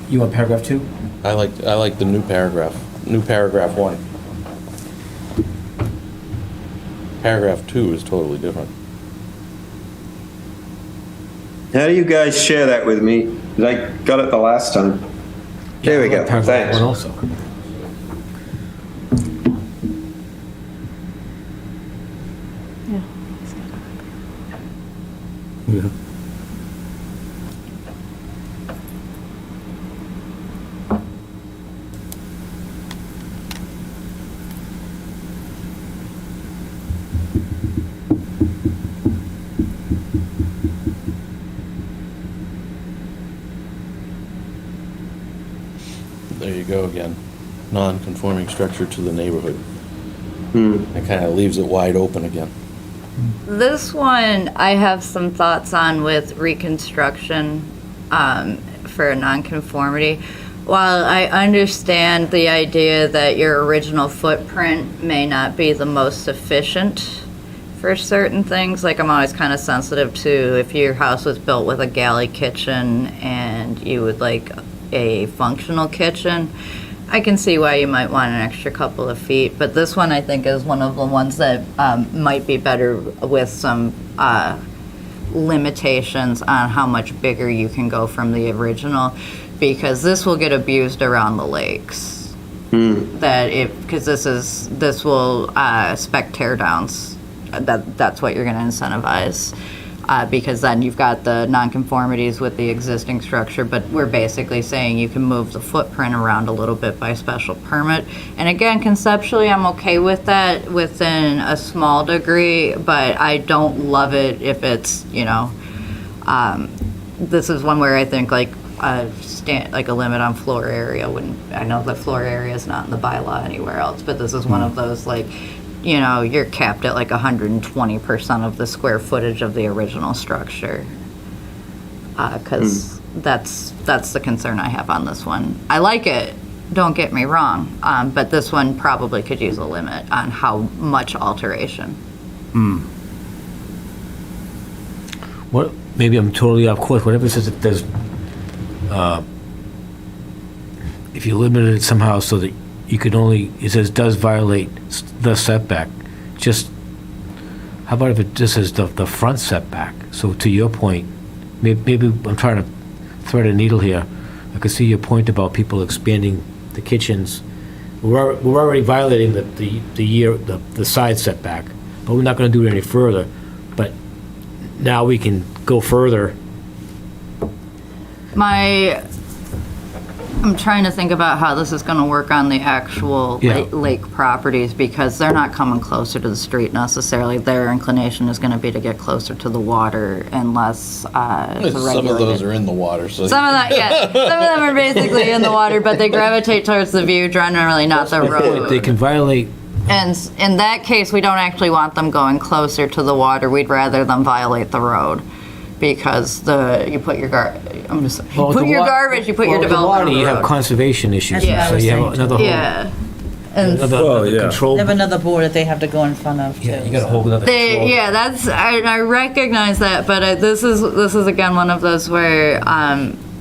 You want paragraph 2? I like the new paragraph 1. Paragraph 2 is totally different. How do you guys share that with me? 'Cause I got it the last time. There we go. Paragraph Thanks. 1 also. Yeah. There you go again. Non-conforming structure to the neighborhood. It kind of leaves it wide open again. This one, I have some thoughts on with reconstruction for a nonconformity. While I understand the idea that your original footprint may not be the most sufficient for certain things, like I'm always kind of sensitive to if your house was built with a galley kitchen and you would like a functional kitchen, I can see why you might want an extra couple of feet, but this one I think is one of the ones that might be better with some limitations on how much bigger you can go from the original, because this will get abused around the lakes. Because this will spec tear downs. That's what you're going to incentivize. Because then you've got the nonconformities with the existing structure, but we're basically saying you can move the footprint around a little bit by special permit. And again, conceptually, I'm okay with that within a small degree, but I don't love it if it's, this is one where I think like a limit on floor area wouldn't, I know that floor area is not in the bylaw anywhere else, but this is one of those like, you're capped at like 120% of the square footage of the original structure. Because that's the concern I have on this one. I like it, don't get me wrong, but this one probably could use a limit on how much alteration. What, maybe I'm totally off course, whatever it says that there's, if you limit it somehow so that you could only, it says does violate the setback, just, how about if it just says the front setback? So to your point, maybe I'm trying to thread a needle here. I could see your point about people expanding the kitchens. We're already violating the side setback, but we're not going to do it any further. But now we can go further. I'm trying to think about how this is going to work on the actual lake properties, because they're not coming closer to the street necessarily. Their inclination is going to be to get closer to the water unless it's regulated. Some of those are in the water. So Some of them are basically in the water, but they gravitate towards the view, generally not the road. They can violate. And in that case, we don't actually want them going closer to the water. We'd rather them violate the road. Because you put your garbage, you put your development The water, on the you have road. conservation issues, Yeah. so you have another whole, Yeah. And another control. They have another board that they have to go in front of, too. Yeah, you got a whole another control. I recognize that, but this is again one of those where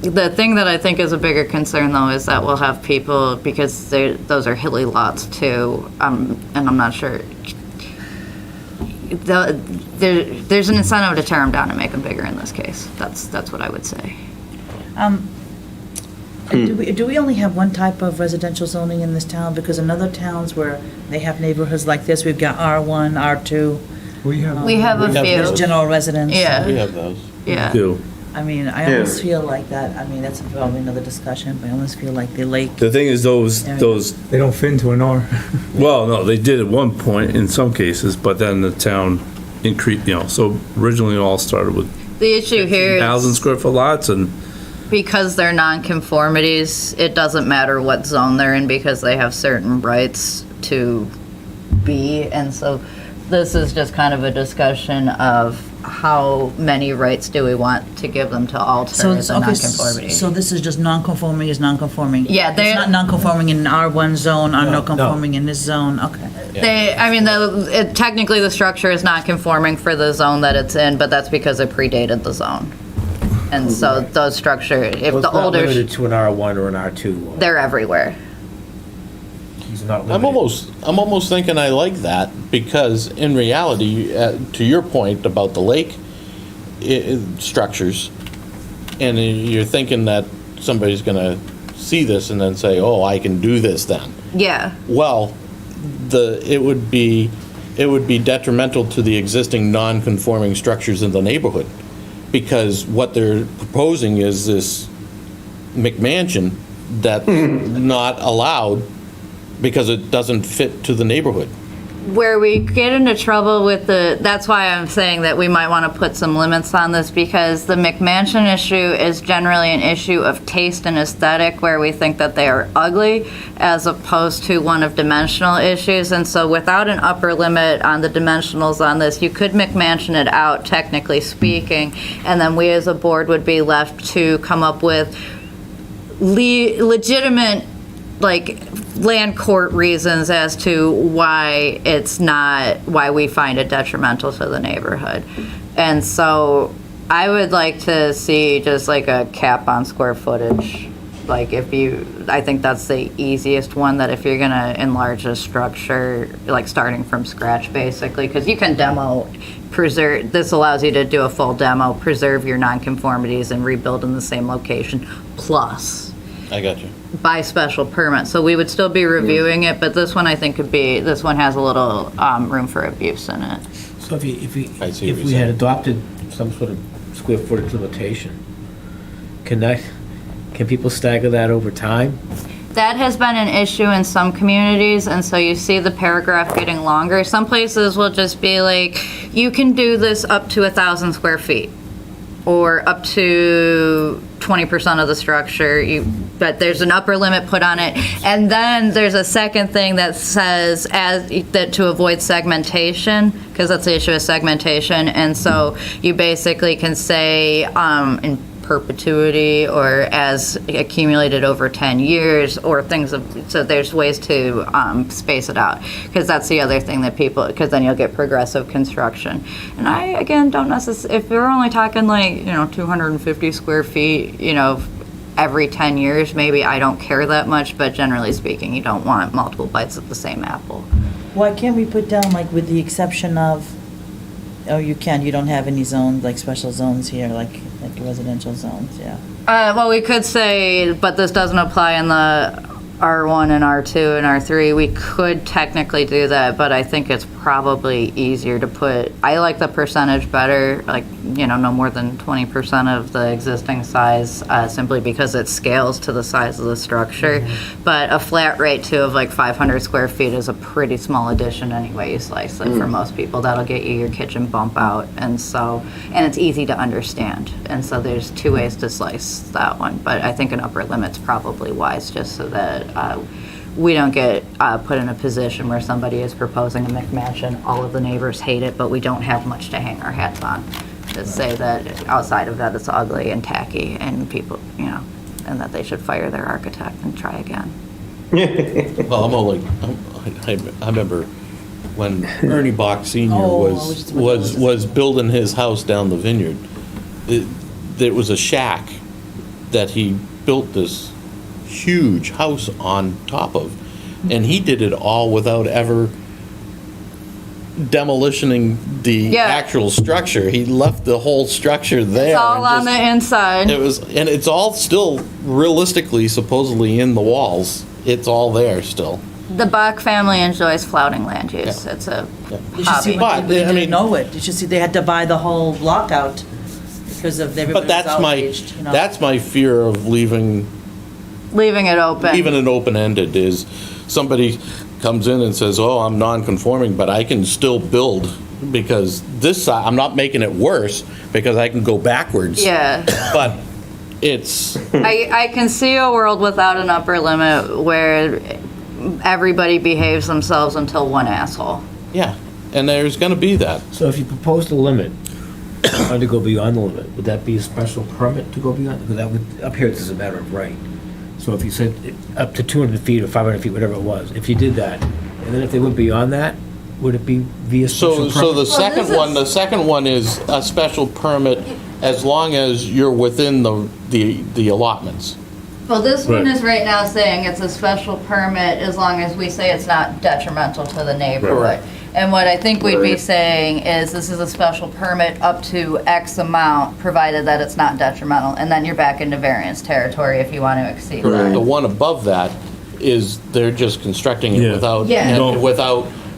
the thing that I think is a bigger concern though is that we'll have people, because those are hilly lots too, and I'm not sure. There's an incentive to tear them down and make them bigger in this case. That's what I would say. Do we only have one type of residential zoning in this town? Because in other towns where they have neighborhoods like this, we've got R1, R2. We have a few. There's general residence. Yeah. we have those. Yeah. Do. I mean, I almost feel like that, I mean, that's probably another discussion, but I almost feel like the lake. The thing is, those, They don't fit into an R. well, no, they did at one point in some cases, but then the town increased, so originally it all started with The issue here 1,000 is square foot lots, and because they're nonconformities, it doesn't matter what zone they're in because they have certain rights to be. And so this is just kind of a discussion of how many rights do we want to give them to alter the nonconformity. So this is just non-conforming is non-conforming? Yeah, It's not non-conforming in R1 zone, or non-conforming in this zone, okay. Technically the structure is not conforming for the zone that it's in, but that's because it predated the zone. And so those structure, if So it's the not older, limited to an R1 or an R2. they're everywhere. He's not I'm limited. almost thinking I like that, because in reality, to your point about the lake structures, and you're thinking that somebody's going to see this and then say, oh, I can do this then. Yeah. Well, it would be detrimental to the existing non-conforming structures in the neighborhood, because what they're proposing is this McMansion that's not allowed because it doesn't fit to the neighborhood. Where we get into trouble with that's why I'm saying that we might want to put some limits on this, because the McMansion issue is generally an issue of taste and aesthetic, where we think that they are ugly, as opposed to one of dimensional issues. And so without an upper limit on the dimensionals on this, you could McMansion it out, technically speaking, and then we as a board would be left to come up with legitimate, like, land court reasons as to why we find it detrimental to the neighborhood. And so I would like to see just like a cap on square footage like I think that's the easiest one, that if you're gonna enlarge a structure, like starting from scratch basically, because you can this allows you to do a full demo, preserve your nonconformities and rebuild in the same location, plus I got you. by special permit. So we would still be reviewing it, but this one I think this one has a little room for abuse in it. So if I see what we you're had saying. adopted some sort of square footage limitation, can people stagger that over time? That has been an issue in some communities, and so you see the paragraph getting longer. Some places will just be like, you can do this up to 1,000 square feet, or up to 20% of the structure, but there's an upper limit put on it. And then there's a second thing that says that to avoid segmentation, because that's the issue of segmentation. And so you basically can say in perpetuity, or as accumulated over 10 years, or so there's ways to space it out, because that's the other thing that because then you'll get progressive construction. And I, again, don't necessarily, if we're only talking like, 250 square feet, every 10 years, maybe I don't care that much, but generally speaking, you don't want multiple bites of the same apple. Why can't we put down, like, with the exception of, you don't have any zones, like special zones here, like residential zones, yeah. Well, we could say, but this doesn't apply in the R1 and R2 and R3. We could technically do that, but I think it's probably easier to I like the percentage better, like, no more than 20% of the existing size, simply because it scales to the size of the structure. Mm-hmm. But a flat rate too of like 500 square feet is a pretty small addition anyway you slice it. For most people, that'll get you your kitchen bump out, and it's easy to understand. And so there's two ways to slice that one, but I think an upper limit's probably wise, just so that we don't get put in a position where somebody is proposing a McMansion, all of the neighbors hate it, but we don't have much to hang our hats on. To say that outside of that it's ugly and tacky, and people, and that they should fire their architect and try again. Well, I remember when Ernie Bach Sr. was building his house down the vineyard. There was a shack that he built this huge house on top of, and he did it all without ever demolitioning the actual structure. He left the whole structure there. It's all on the inside. And it's all still realistically, supposedly in the walls. It's all there still. The Bach family enjoys flouting land use. Yeah. It's a You should hobby. see what they didn't know it. You should see they had to buy the whole block out because of everybody But was outraged. that's my fear of leaving it open. even an open-ended is somebody comes in and says, oh, I'm non-conforming, but I can still build because this side, I'm not making it worse because I can go backwards. Yeah. But it's... I can see a world without an upper limit where everybody behaves themselves until one asshole. Yeah, and there's going to be that. So if you proposed a limit, to go beyond the limit, would that be a special permit to go beyond? Because that would, up here, it's a matter of right. So if you said up to 200 feet or 500 feet, whatever it was, if you did that, and then if they went beyond that, would it be via special permit? So the second one is a special permit as long as you're within the allotments. Well, this one is right now saying it's a special permit as long as we say it's not detrimental to the neighborhood. Right. And what I think we'd be saying is this is a special permit up to X amount, provided that it's not detrimental, and then you're back into variance territory if you want to exceed that. The one above that is they're just constructing it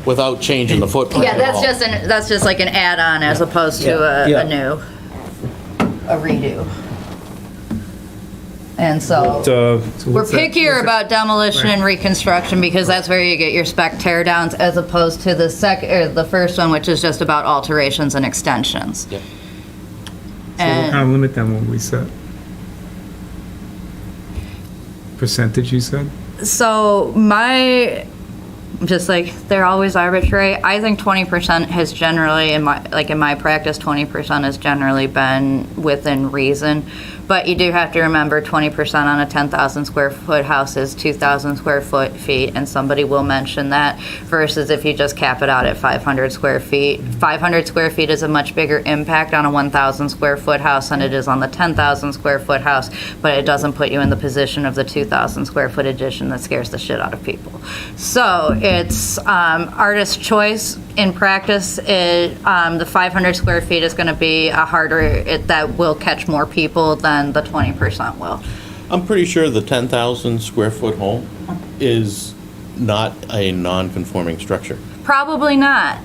without changing the footprint. Yeah, that's just like an add-on as opposed to a redo. And so we're pickier about demolition and reconstruction because that's where you get your spec tear downs, as opposed to the first one, which is just about alterations and extensions. Yeah. So what kind of limit then will we set? Percentage, you said? So just like, they're always arbitrary. I think 20% has generally, in my practice, 20% has generally been within reason. But you do have to remember 20% on a 10,000 square foot house is 2,000 square feet, and somebody will mention that, versus if you just cap it out at 500 square feet. 500 square feet is a much bigger impact on a 1,000 square foot house than it is on the 10,000 square foot house, but it doesn't put you in the position of the 2,000 square foot addition that scares the shit out of people. So it's artist choice. In practice, the 500 square feet is going to be that will catch more people than the 20% will. I'm pretty sure the 10,000 square foot home is not a non-conforming structure. Probably not.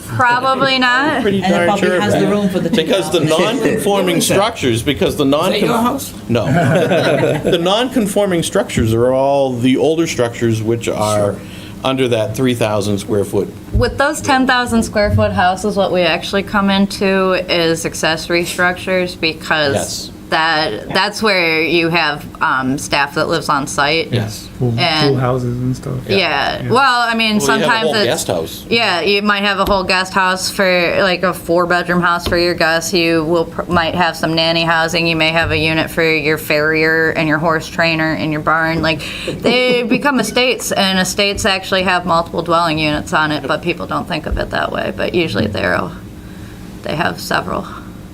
Probably not. Pretty And it darn probably sure of has that. the room for the Because the 2,000. non-conforming structures, because the non. Is that your house? No. The non-conforming structures are all the older structures which are under that 3,000 square foot. With those 10,000 square foot houses, what we actually come into is accessory structures, because Yes. that's where you have staff that lives on site. Yes. Pool And- houses and stuff. Yeah. Well, I mean, Well, you have a sometimes whole it's guest house. Yeah, you might have a whole guest house for like a 4-bedroom house for your guests. You might have some nanny housing. You may have a unit for your farrier and your horse trainer in your barn. Like, they become estates, and estates actually have multiple dwelling units on it, but people don't think of it that way. But usually they have several.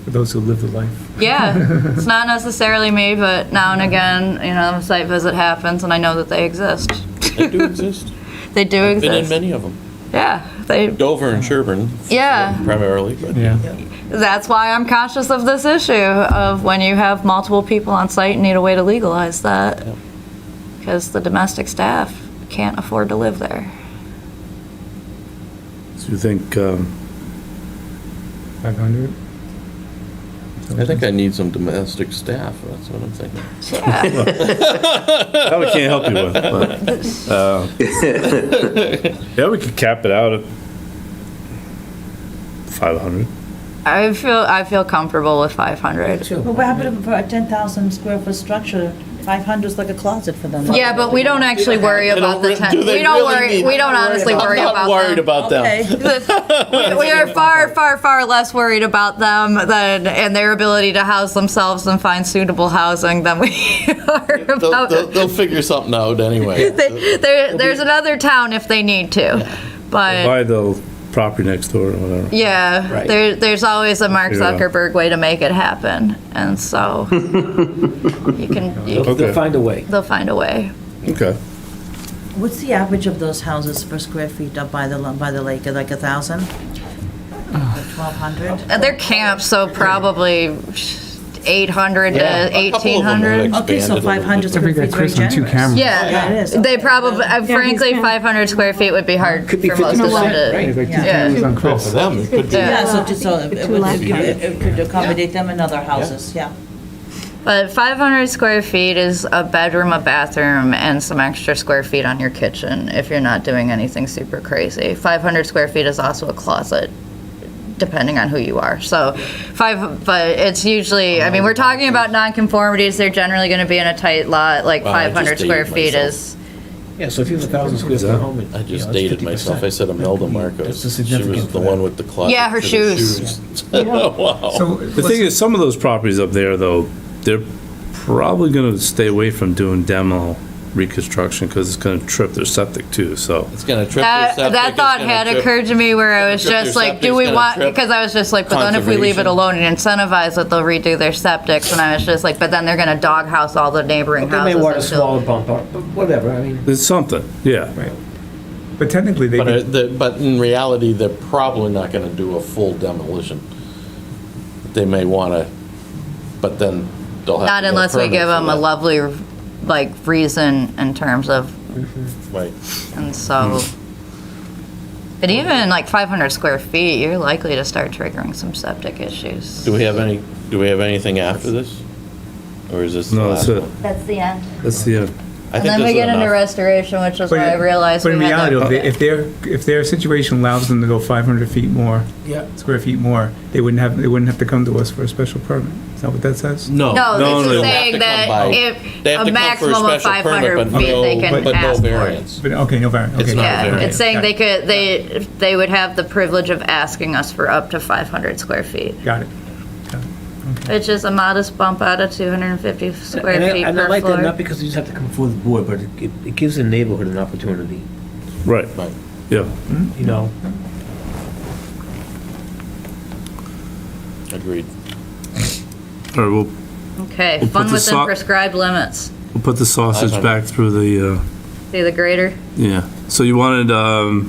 For those who live the life. Yeah, it's not necessarily me, but now and again, a site visit happens, and I know that they exist. They do exist. They do Been in exist. many of them. Yeah, they. Dover and Sherburne. Yeah. Primarily, but. Yeah. That's why I'm conscious of this issue of when you have multiple people on site and need a way to legalize that, Yeah. because the domestic staff can't afford to live there. So you think, 500? I think I need some domestic staff, that's what I'm thinking. Yeah. that we can't help you with, but, yeah, we could cap it out at 500. I feel comfortable with 500. But what happened for a 10,000 square foot structure? 500 is like a closet for them. Yeah, but we don't actually worry about the tent. We don't honestly worry about them. I'm not worried about them. Okay. We are far, far, far less worried about them and their ability to house themselves and find suitable housing than we are about. They'll figure something out anyway. There's another town if they need to, but Buy the property next door or whatever. yeah, Right. there's always a Mark Yeah. Zuckerberg way to make it happen, and so They'll find a way. they'll find a way. Okay. What's the average of those houses per square feet up by the lake? Like 1,000? 1,200? They're camps, so probably 800 Yeah, to a couple of them 1,800. have Okay, so expanded a little 500 bit. I square think feet that is very Chris on 2 generous. cameras. Yeah, Yeah, it is. they probably, frankly, he's 500 square feet would be hard Could be for most of 50%, them right? to. It's like 2 Yeah. cameras on Well, Chris. for them, it could be. Yeah. Yeah, so it could accommodate them in other houses, yeah. But 500 square feet is a bedroom, a bathroom, and some extra square feet on your kitchen if you're not doing anything super crazy. 500 square feet is also a closet, depending on who you are. So but it's usually, I mean, we're talking about nonconformities, they're generally going to be in a tight lot, like Wow, I just 500 square dated feet myself. is, Yeah, so if you have 1,000 square foot home. I just dated myself. I said Imelda Marcos. That's a She significant was the one with the closet. Yeah, her for the shoes. Wow. So The thing is, some of those properties up there, though, they're probably going to stay away from doing demo reconstruction because it's going to trip their septic too, so. It's gonna trip their septic. that it's thought gonna had trip- occurred to me where I was trip their just like, septic, do it's we gonna want, trip because I was just like, but then if we leave it conservation. alone and incentivize that they'll redo their septics, and I was just like, but then they're gonna doghouse all the neighboring They houses. may want to until- swallow bump out, but whatever, I mean. It's something, yeah. Right. But technically, they could, But in reality, they're probably not gonna do a full demolition. They may wanna, but then they'll have to Not get a unless we permit give for them a that. lovely, like, reason in terms of, Right. and so. But even like 500 square feet, you're likely to start triggering some septic issues. Do we have anything after this? Or is this the No, last that's it. one? That's the end. That's the, And think then we this is get into enough. restoration, which is why I realized But in we had reality, that. if their situation allows them to go 500 feet more, square feet more, they wouldn't have to come to us for a special permit. Is that what that says? No. No, No, this no. is They have saying to come that by- if They have a to come for a maximum of special 500 permit, but feet, they no, can but no ask for it. variance. But, okay, no variance. It's Okay. not Yeah, variance. it's saying Got they it. could, they would have the privilege of asking us for up to 500 square feet, Got it. which is a modest bump out of 250 square And feet I per like that, not floor. because you just have to come before the board, but it gives the neighborhood an opportunity, Right. Right. Yeah. you know? Agreed. All right, Okay, We'll fun put the within so- prescribed limits. we'll put the sausage 500. back through the, See the grader? yeah. So you wanted, I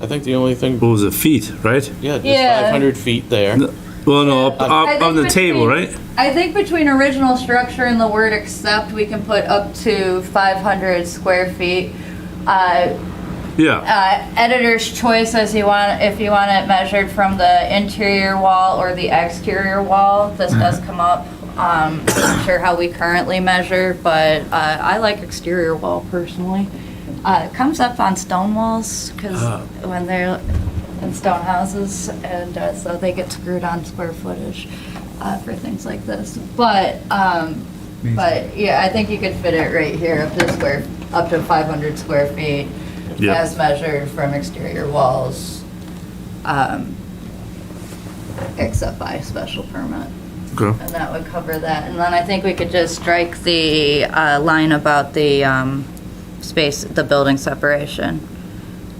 think the only thing, what was it, feet, right? yeah, just Yeah. 500 feet there. Well, no, up I on the think table, between- right? I think between original structure and the word except, we can put up to 500 square feet. Yeah. Editor's choice as you want, if you want it measured from the interior wall or the exterior wall. This does come up. I'm not sure how we currently measure, but I like exterior wall personally. It comes up on stone walls because when they're in stone houses, and so they get screwed on square footage for things like this. But yeah, I think you could fit it right here up to 500 square feet. Yeah. As measured from exterior walls, except by special permit. Okay. And that would cover that. And then I think we could just strike the line about the space, the building separation.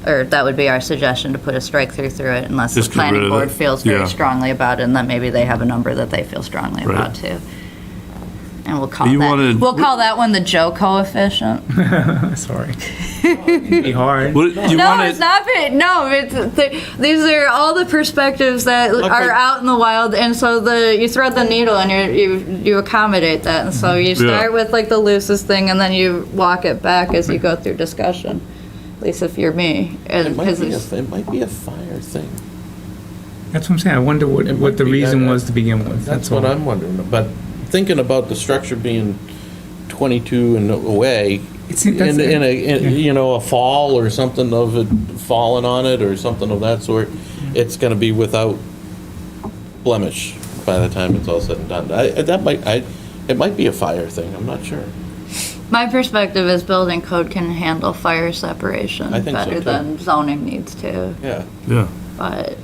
Or that would be our suggestion, to put a strike through it unless the Just get rid planning of board it. feels very Yeah. strongly about it, and then maybe they have a number that they feel strongly Right. about too. And we'll call You that, wanted- we'll call that one the Joe coefficient. Sorry. It'd be hard. What, you No, wanted, it's not. No, these are all the perspectives that are like- out in the wild, and so you thread the needle and you accommodate that, and so you start with like the loosest thing, and then you walk it back as you go through discussion. At least if you're me, and It might, 'cause be it's- it might be a fire thing. That's what I'm saying. I wonder what might the be, reason I- was to begin with. That's all. what I'm wondering. But thinking about the structure being 22 and away, It's- in that's- a fall or something of it falling on it or something of that sort, it's going to be without blemish by the time it's all said and done. It might be a fire thing. I'm not sure. my perspective is building code can handle fire separation I think so, better too. than zoning needs to, Yeah. yeah. but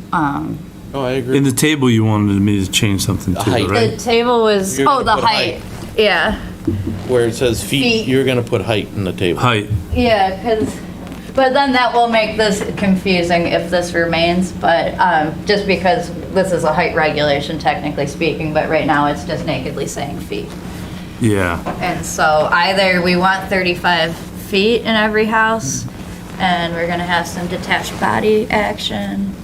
Oh, I agree. In the table, you wanted me to change something The too, height. the right? table was You're gonna the put height. Yeah. Where it says feet, Feet. you're going to put height in the table. Height. Yeah, but then that will make this confusing if this remains, but just because this is a height regulation technically speaking, but right now it's just nakedly saying feet. Yeah. And so either we want 35 feet in every house, and we're gonna have some detached body action.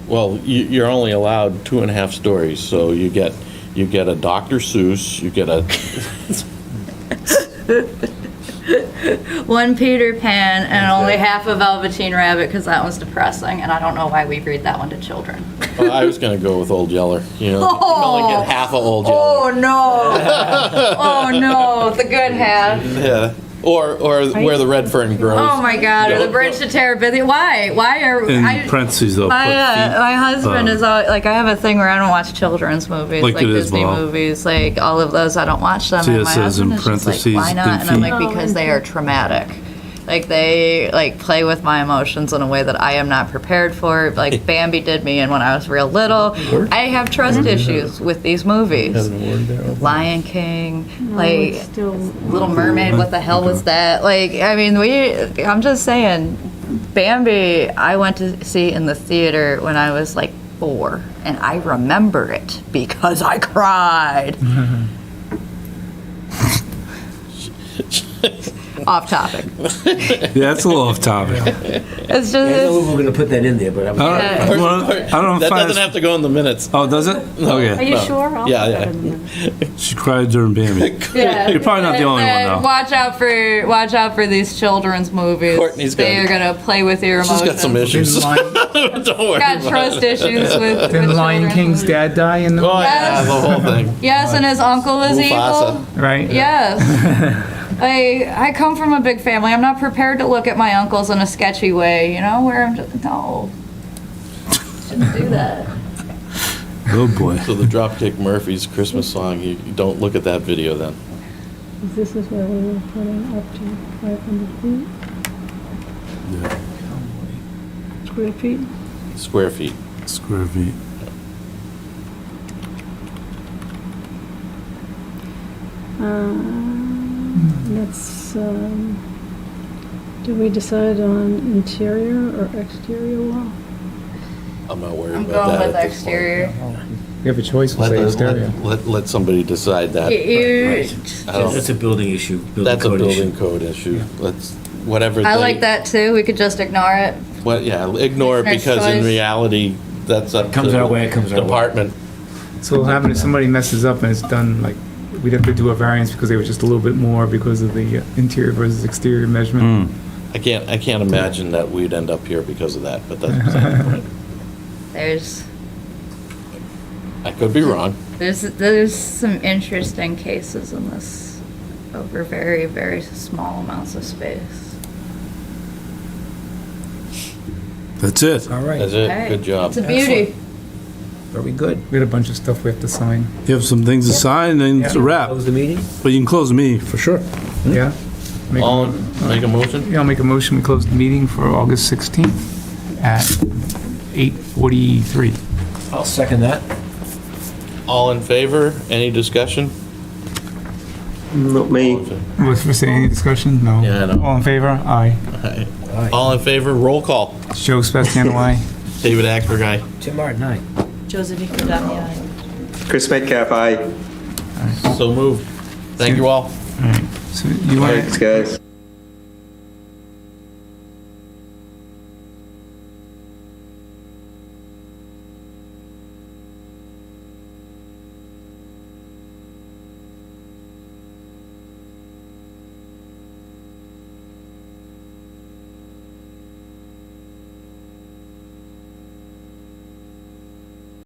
Well, you're only allowed 2.5 stories, so you get a Dr. Seuss, you get a One Peter Pan, and only half a Velveteen Rabbit, because that one's depressing, and I don't know why we read that one to children. Well, I was gonna go with Old Yeller. You know, you only get half of Old Yeller. Oh, no. Oh, no, the good half. Yeah. Or where the red fern grows. Oh, my God, or the bridge to Terabithia. Why are, In I, parentheses, though, put feet. my husband is always, like, I have a thing where I don't watch children's movies, Like like it is, Disney Bob. movies, like all of those, I don't watch them. See, And it my says in husband is just like, parentheses, why not? then And I'm feet. like, because they are traumatic. Like, they, like, play with my emotions in a way that I am not prepared for. Like, Bambi did me, and when I was real little, I have trust issues with these movies. Lion King, like, Little Mermaid, what the hell was that? Like, I mean, I'm just saying, Bambi, I went to see in the theater when I was like 4, and I remember it because I cried. Off topic. Yeah, it's a little off topic. It's just, I know we were gonna put that in there, but I don't, I don't That find doesn't have to go in the minutes. Oh, does it? Are Okay. you sure? I'll Yeah, put yeah. that in there. She cried during Bambi. yeah. You're probably not the only one, And though. Watch out for these children's movies. Courtney's They got- are gonna play with your She's emotions. got some issues. Didn't Lion, Don't worry. Got about trust it. issues with didn't Lion children's King's movies. dad die in the Oh, yeah, the whole thing. Yes, and his uncle is Mufasa. evil. right? Yes. I come from a big family. I'm not prepared to look at my uncles in a sketchy way, you know, where I'm just, no. Shouldn't do that. Oh, boy. So the Dropkick Murphys Christmas song, you don't look at that video then? This is where we were putting up to 500 feet, square feet. Square feet. Square feet. That's, did we decide on interior or exterior wall? I'm not worried I'm about going that with at this point. exterior. We have a choice, we'll say exterior. Let somebody decide that. Right. I don't- That's a building issue. That's a code issue. building code issue. Let's, whatever. I they- like that too. We could just ignore it. Well, yeah, ignore it Next because in choice. reality, that's up to Comes our way, it comes our the way. department. So what happens if somebody messes up and it's done, like, we'd have to do a variance because they were just a little bit more because of the interior versus exterior measurement? I can't imagine that we'd end up here because of that, but that's beside the point. I could be wrong. There's some interesting cases in this over very, very small amounts of space. That's it. All right. That's it. Okay. Good job. It's a beauty. Very good. We had a bunch of stuff we have to sign. You have some things to sign and it's a wrap. Close the meeting? But you can close the meeting, for sure. Yeah? Make a- All, make a motion? Yeah, I'll make a motion, we close the meeting for August 16th at 8:43. I'll second that. All in favor? Any discussion? Not me. Was for saying any discussion? No. Yeah, I know. All in favor? Aye. All in favor? Roll call. Joe Sebastiano, aye. David Acker, aye. Tim Martin, aye. Josephine Cordani, aye. Chris Metcalf, aye. So moved. Thank you all. All right. So you want Thanks, guys.